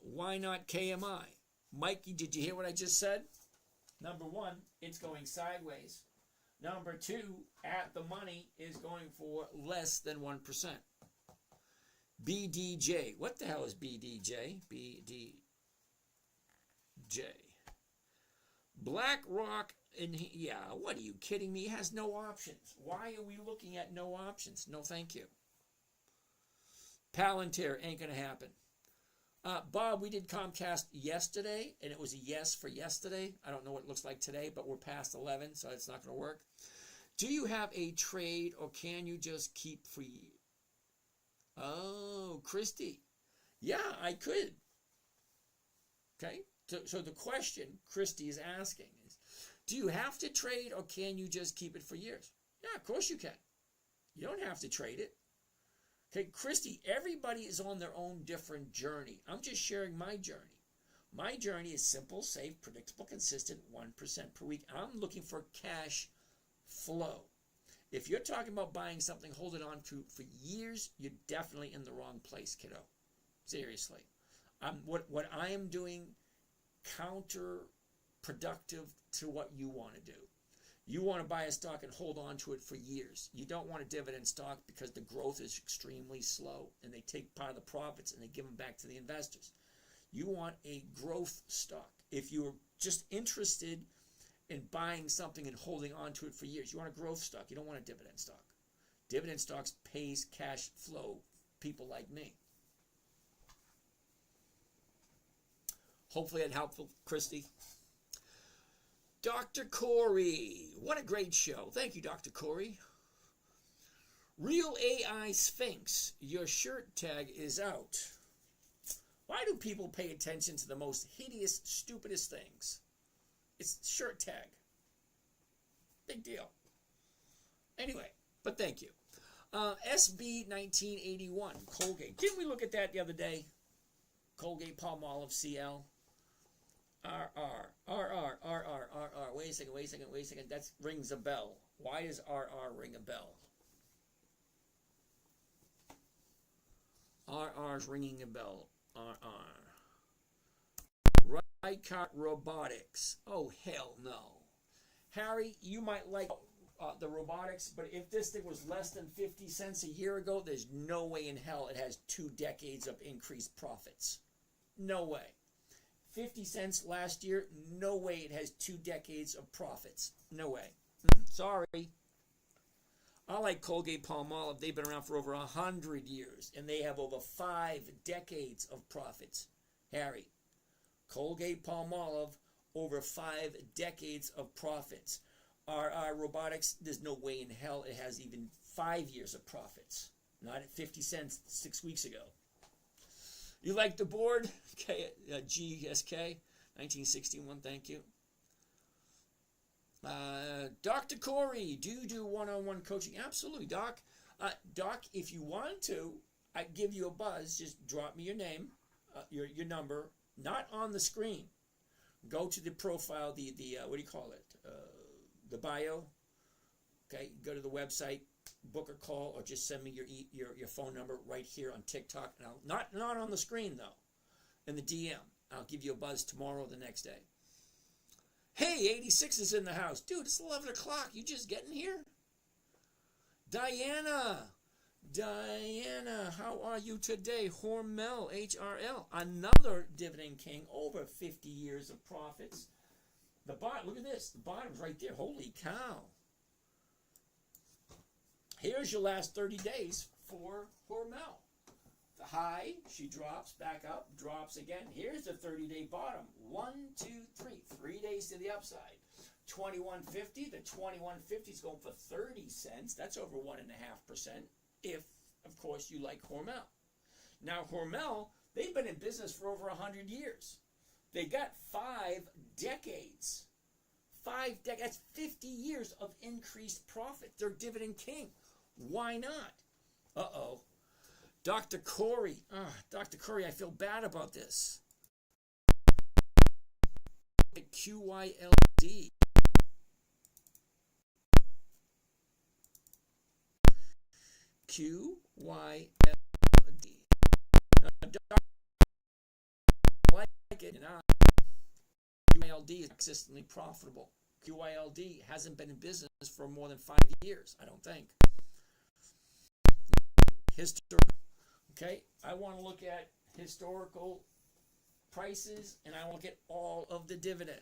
Why not KMI? Mikey, did you hear what I just said? Number one, it's going sideways. Number two, at the money is going for less than 1%. BDJ. What the hell is BDJ? BDJ. BlackRock. Yeah, what are you kidding me? It has no options. Why are we looking at no options? No, thank you. Palantir ain't going to happen. Bob, we did Comcast yesterday, and it was a yes for yesterday. I don't know what it looks like today, but we're past 11, so it's not going to work. Do you have a trade, or can you just keep free? Oh, Christy. Yeah, I could. Okay, so the question Christy is asking is, do you have to trade, or can you just keep it for years? Yeah, of course you can. You don't have to trade it. Okay, Christy, everybody is on their own different journey. I'm just sharing my journey. My journey is simple, safe, predictable, consistent, 1% per week. I'm looking for cash flow. If you're talking about buying something, holding on to for years, you're definitely in the wrong place, kiddo. Seriously. What I am doing counterproductive to what you want to do. You want to buy a stock and hold on to it for years. You don't want a dividend stock because the growth is extremely slow and they take part of the profits and they give them back to the investors. You want a growth stock. If you're just interested in buying something and holding on to it for years, you want a growth stock. You don't want a dividend stock. Dividend stocks pays cash flow people like me. Hopefully that helpful, Christy. Dr. Corey, what a great show. Thank you, Dr. Corey. Real AI Sphinx, your shirt tag is out. Why do people pay attention to the most hideous, stupidest things? It's shirt tag. Big deal. Anyway, but thank you. SB 1981, Colgate. Didn't we look at that the other day? Colgate Palmolive CL. RR. Wait a second. That rings a bell. Why does RR ring a bell? RR's ringing a bell. RR. Right Robotics. Oh, hell no. Harry, you might like the robotics, but if this thing was less than 50 cents a year ago, there's no way in hell it has 2 decades of increased profits. No way. 50 cents last year, no way it has 2 decades of profits. No way. Sorry. I like Colgate-Palmolive. They've been around for over 100 years, and they have over 5 decades of profits. Harry, Colgate-Palmolive, over 5 decades of profits. RR Robotics, there's no way in hell it has even 5 years of profits. Not at 50 cents 6 weeks ago. You like the board? GSK, 1961, thank you. Dr. Corey, do you do one-on-one coaching? Absolutely, Doc. Doc, if you want to, I'd give you a buzz. Just drop me your name, your number, not on the screen. Go to the profile, the what do you call it? The bio. Okay, go to the website, book a call, or just send me your phone number right here on TikTok. And not on the screen though, in the DM. I'll give you a buzz tomorrow or the next day. Hey, 86 is in the house. Dude, it's 11 o'clock. You just getting here? Diana, how are you today? Hormel, HRL, another Dividend King, over 50 years of profits. The bottom, look at this. The bottom's right there. Holy cow. Here's your last 30 days for Hormel. The high, she drops back up, drops again. Here's the 30-day bottom. 1, 2, 3. 3 days to the upside. 21.50. The 21.50 is going for 30 cents. That's over 1.5%. If, of course, you like Hormel. Now, Hormel, they've been in business for over 100 years. They got 5 decades. 5 decades. That's 50 years of increased profit. They're Dividend King. Why not? Uh-oh. Dr. Corey. Dr. Corey, I feel bad about this. QYLD. QYLD. Like it, QYLD is consistently profitable. QYLD hasn't been in business for more than 5 years, I don't think. History. Okay, I want to look at historical prices, and I want to get all of the dividend.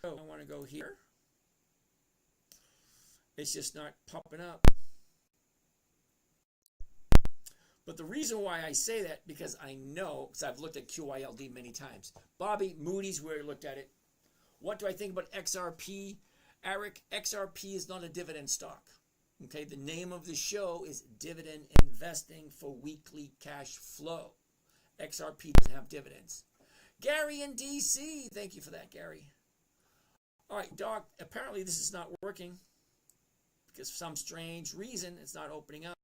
So I want to go here. It's just not popping up. But the reason why I say that, because I know, because I've looked at QYLD many times. Bobby, Moody's, where I looked at it. What do I think about XRP? Eric, XRP is not a dividend stock. Okay, the name of the show is Dividend Investing for Weekly Cash Flow. XRP doesn't have dividends. Gary in DC, thank you for that, Gary. All right, Doc, apparently this is not working because for some strange reason it's not opening up.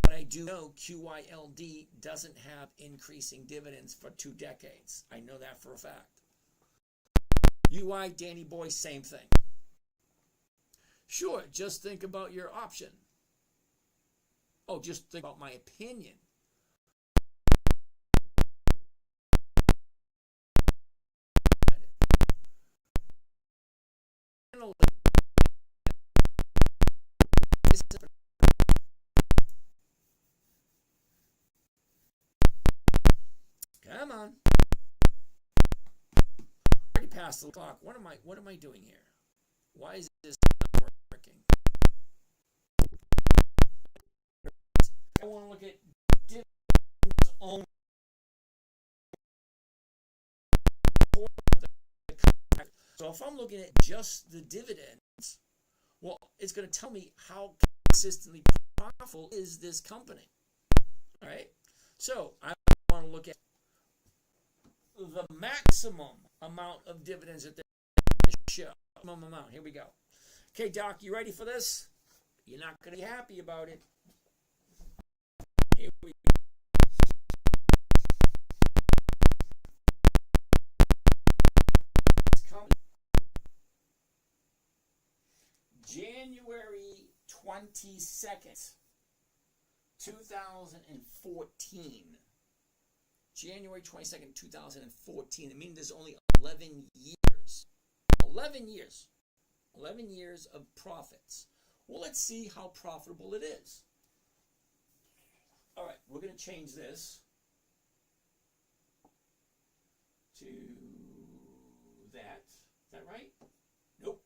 But I do know QYLD doesn't have increasing dividends for 2 decades. I know that for a fact. UI, Danny Boy, same thing. Sure, just think about your option. Oh, just think about my opinion. Come on. Already past the clock. What am I doing here? Why is this not working? I want to look at dividends only. So if I'm looking at just the dividends, well, it's going to tell me how consistently profitable is this company. All right? So I want to look at the maximum amount of dividends that they're going to show. Maximum amount. Here we go. Okay, Doc, you ready for this? You're not going to be happy about it. Here we go. January 22nd, 2014. January 22nd, 2014. It means there's only 11 years. 11 years. 11 years of profits. Well, let's see how profitable it is. All right, we're going to change this to that. Is that right? Nope.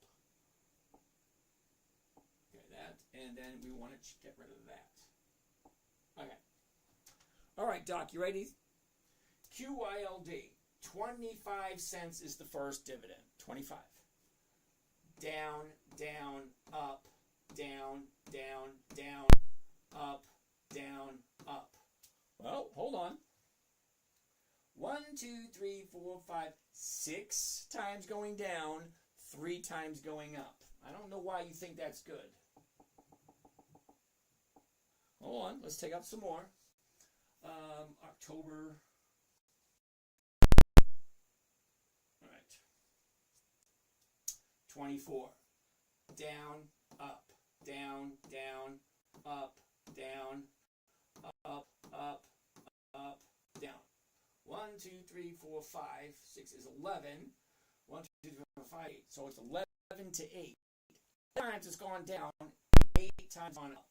Okay, that. And then we want to get rid of that. Okay. All right, Doc, you ready? QYLD. 25 cents is the first dividend. 25. Down, down, up, down, down, down, up, down, up. Well, hold on. 1, 2, 3, 4, 5, 6 times going down, 3 times going up. I don't know why you think that's good. Hold on, let's take up some more. October. All right. 24. Down, up, down, down, up, down, up, up, up, down. 1, 2, 3, 4, 5, 6 is 11. 1, 2, 3, 4, 5, 8. So it's 11 to 8. 8 times it's gone down, 8 times gone up.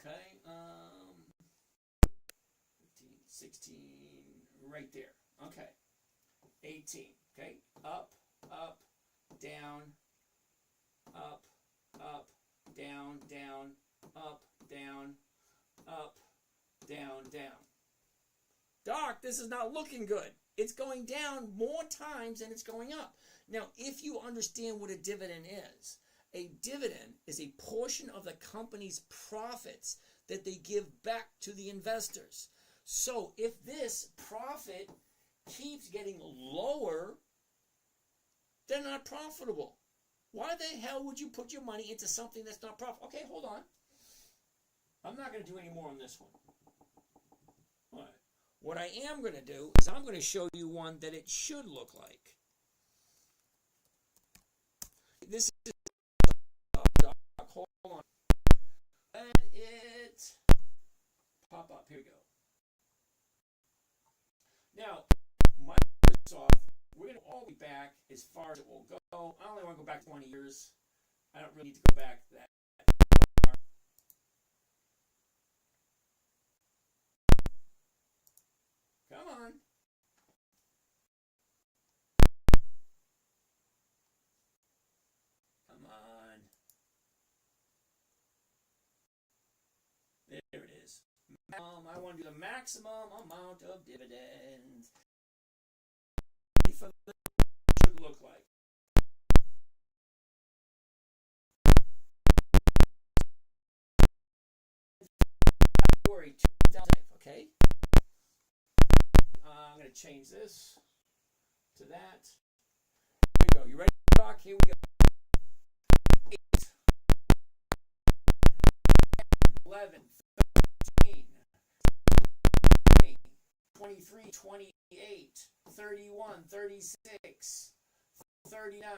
Okay, 15, 16, right there. Okay, 18. Okay, up, up, down, up, up, down, down, up, down, up, down, down. Doc, this is not looking good. It's going down more times than it's going up. Now, if you understand what a dividend is a portion of the company's profits that they give back to the investors. So if this profit keeps getting lower, they're not profitable. Why the hell would you put your money into something that's not profitable? Okay, hold on. I'm not going to do any more on this one. All right. What I am going to do is I'm going to show you one that it should look like. This is hold on. Let it pop up. Here we go. Now, Microsoft, we're going to all be back as far as it will go. I only want to go back 20 years. I don't really need to go back that far. Come on. Come on. There it is. I want to do the maximum amount of dividends. For the should look like. February 2005, okay? I'm going to change this to that. Here we go. You ready, Doc? Here we go. 8, 11, 13, 20, 23, 28, 31, 36, 39,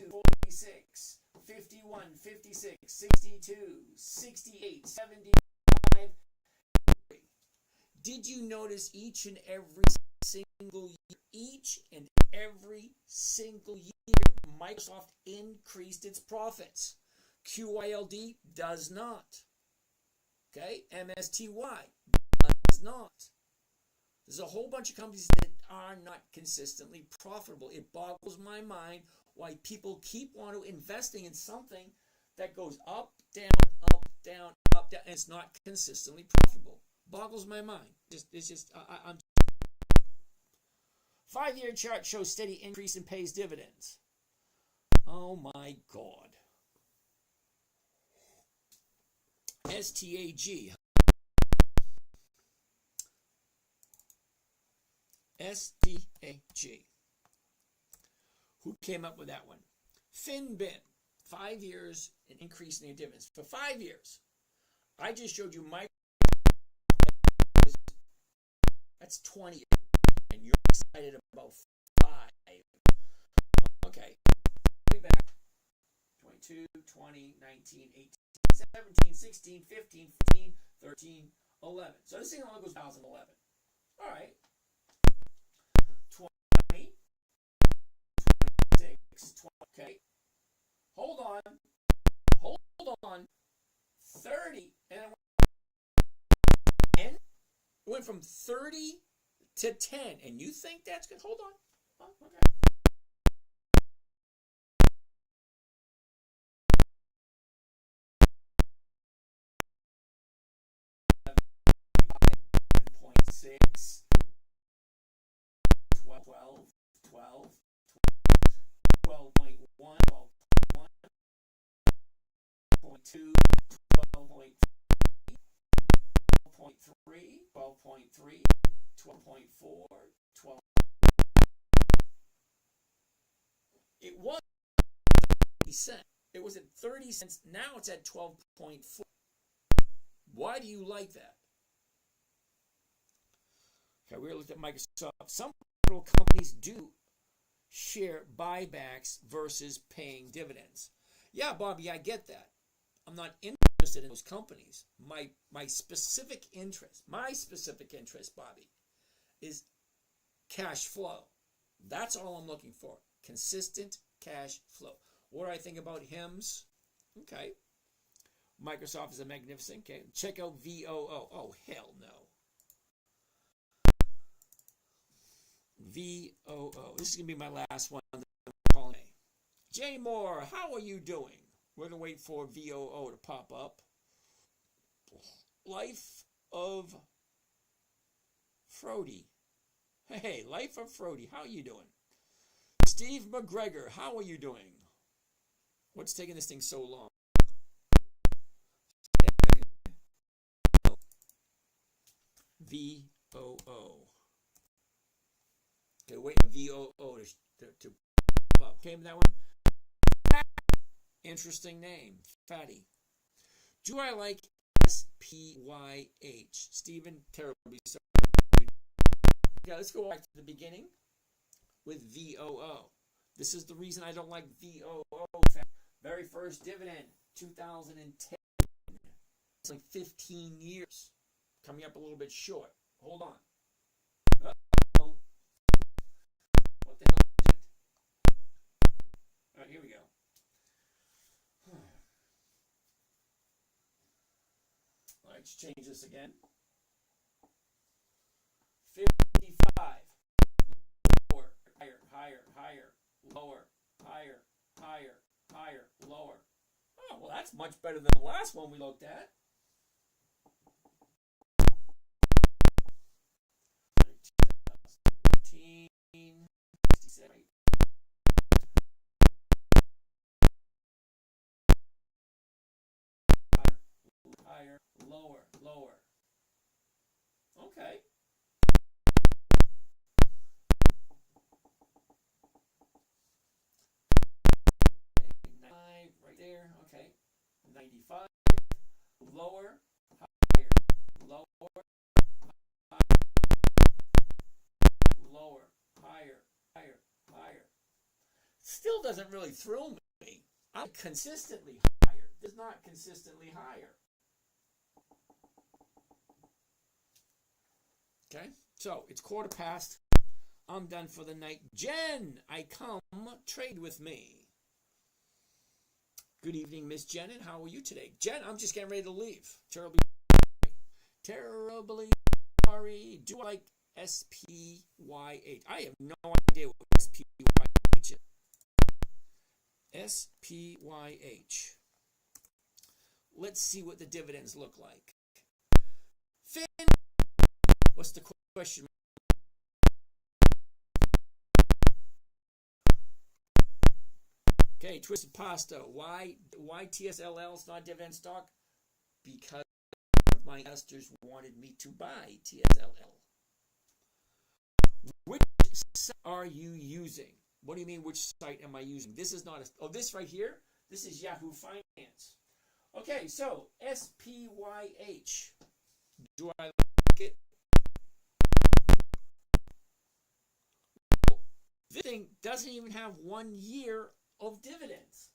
46, 51, 56, 62, 68, 75. Did you notice each and every single year, Microsoft increased its profits? QYLD does not. Okay, MSTY does not. There's a whole bunch of companies that are not consistently profitable. It boggles my mind why people keep wanting to investing in something that goes up, down, up, down, up, down, and it's not consistently profitable. Boggles my mind. It's just I'm. 5-year chart shows steady increase and pays dividends. Oh my God. STAG. STAG. Who came up with that one? Finbin. 5 years and increase in their dividends. For 5 years. I just showed you my. That's 20 years. And you're excited about 5. Okay. Way back 22, 20, 19, 18, 17, 16, 15, 14, 13, 11. So this thing only goes 2011. All right. 20, 26, 20. Okay. Hold on. Hold on. 30. And it went from 30 to 10. And you think that's good? Hold on. Oh, okay. Six, 12, 12, 12.1, 12.1, 12.2, 12.3, 12.3, 12.4, 12. It was 30 cents. It was at 30 cents. Now it's at 12.4. Why do you like that? Okay, we looked at Microsoft. Some companies do share buybacks versus paying dividends. Yeah, Bobby, I get that. I'm not interested in those companies. My specific interest, Bobby, is cash flow. That's all I'm looking for. Consistent cash flow. What do I think about HIMSS? Okay. Microsoft is a magnificent. Okay. Check out VOO. Oh, hell no. VOO. This is going to be my last one. Jay Moore, how are you doing? We're going to wait for VOO to pop up. Life of Frody. Hey, Life of Frody, how are you doing? Steve McGregor, how are you doing? What's taking this thing so long? VOO. Okay, wait for VOO to pop up. Came that one? Interesting name. Fatty. Do I like SPYH? Stephen, terribly sorry. Okay, let's go back to the beginning with VOO. This is the reason I don't like VOO. Very first dividend, 2010. It's like 15 years. Coming up a little bit short. Hold on. Uh-oh. What the hell is it? All right, here we go. All right, let's change this again. 55. Lower, higher, higher, higher, lower, higher, higher, higher, lower. Oh, well, that's much better than the last one we looked at. 19, 67. Higher, lower, lower. Okay. Right there. Okay. 95. Lower, higher, lower, higher, lower, higher, higher, higher. Still doesn't really thrill me. I'm consistently higher. This is not consistently higher. Okay, so it's 1:15. I'm done for the night. Jen, I come trade with me. Good evening, Miss Jen, and how are you today? Jen, I'm just getting ready to leave. Terribly sorry. Do I like SPYH? I have no idea what SPYH is. SPYH. Let's see what the dividends look like. Finn, what's the question? Okay, Twisted Pasta. Why TSLL is not a dividend stock? Because my investors wanted me to buy TSLL. Which site are you using? What do you mean, which site am I using? This is not this right here? This is Yahoo Finance. Okay, so SPYH. Do I like it? This thing doesn't even have 1 year of dividends.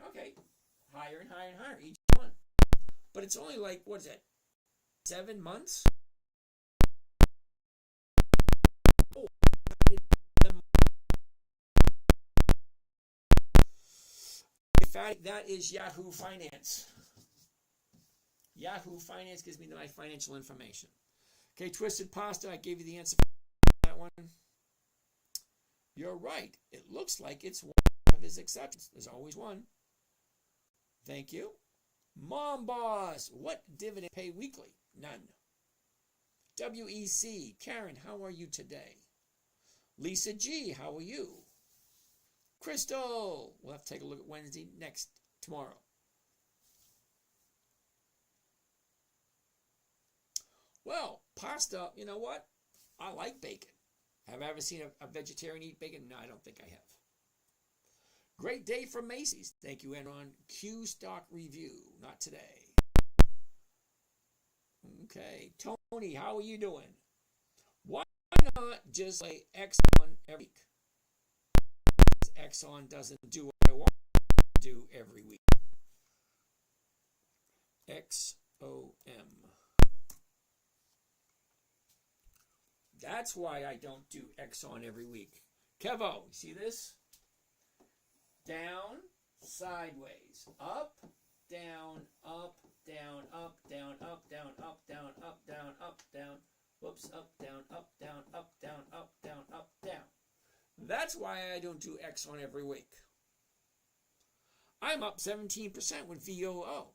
Okay, higher and higher and higher each one. But it's only like, what is that, 7 months? Oh, that is Yahoo Finance. Yahoo Finance gives me my financial information. Okay, Twisted Pasta, I gave you the answer for that one. You're right. It looks like it's one of his exceptions. There's always one. Thank you. Mom Boss, what dividend pay weekly? None. WEC, Karen, how are you today? Lisa G, how are you? Crystal, we'll have to take a look at Wednesday tomorrow. Well, pasta, you know what? I like bacon. Have I ever seen a vegetarian eat bacon? No, I don't think I have. Great day from Macy's. Thank you, Enron. Q stock review. Not today. Okay. Tony, how are you doing? Why not just play Exxon every week? Exxon doesn't do what I want it to do every week. XOM. That's why I don't do Exxon every week. Kevo, see this? Down, sideways, up, down, up, down, up, down, up, down, up, down, up, down, up, down. Whoops, up, down, up, down, up, down, up, down, up, down. That's why I don't do Exxon every week. I'm up 17% with VOO.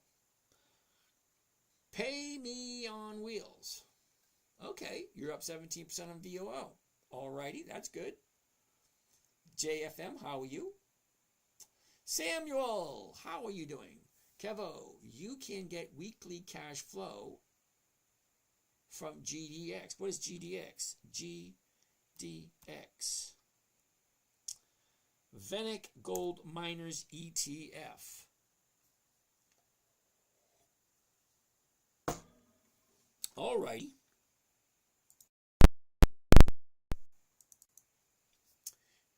Pay me on wheels. Okay, you're up 17% on VOO. Alrighty, that's good. JFM, how are you? Samuel, how are you doing? Kevo, you can get weekly cash flow from GDX. What is GDX? GDX. Venic Gold Miners ETF. Alrighty.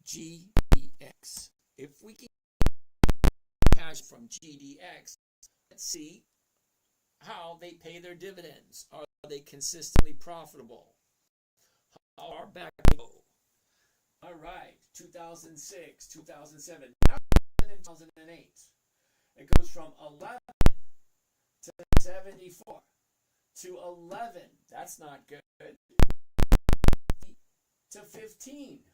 GDX. If we can cash from GDX, let's see how they pay their dividends. Are they consistently profitable? How are back? All right, 2006, 2007, now 2008. It goes from 11 to 74 to 11. That's not good. To 15.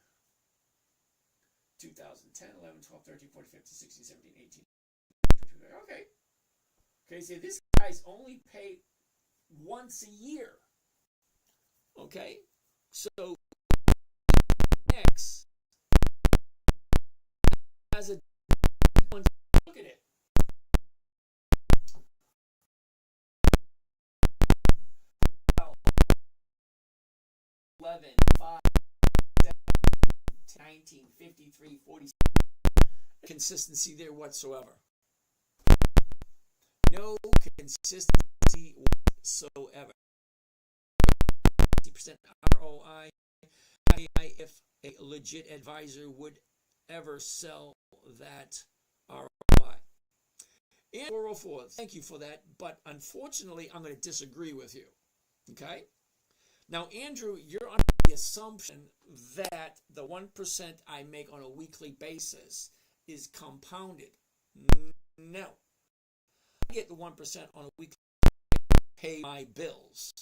2010, 11, 12, 13, 14, 15, 16, 17, 18. Okay. Okay, so this guy's only paid once a year. Okay? So, X has a look at it. 11, 5, 7, 19, 53, 40. Consistency there whatsoever. No consistency whatsoever. 50% ROI. If a legit advisor would ever sell that ROI. And 404, thank you for that, but unfortunately, I'm going to disagree with you. Okay? Now, Andrew, you're under the assumption that the 1% I make on a weekly basis is compounded. No. I get the 1% on a weekly basis to pay my bills.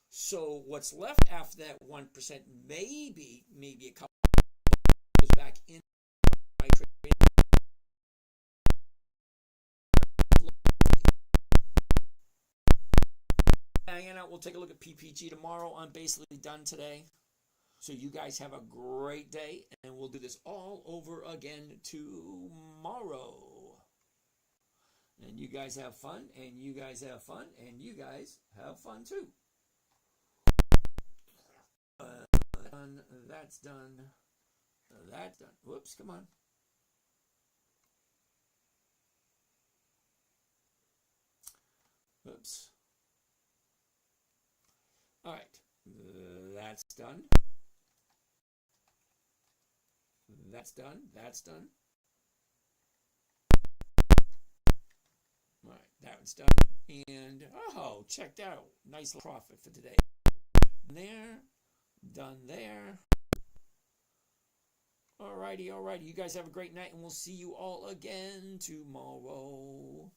So what's left after that 1%, maybe a couple goes back in my trade. Hanging out, we'll take a look at PPG tomorrow. I'm basically done today. So you guys have a great day, and we'll do this all over again tomorrow. And you guys have fun, and you guys have fun, and you guys have fun too. That's done. That's done. Whoops, come on. Oops. All right. That's done. That's done. That's done. All right. That one's done. And, oh, check that out. Nice profit for today. There. Done there. Alrighty. You guys have a great night, and we'll see you all again tomorrow.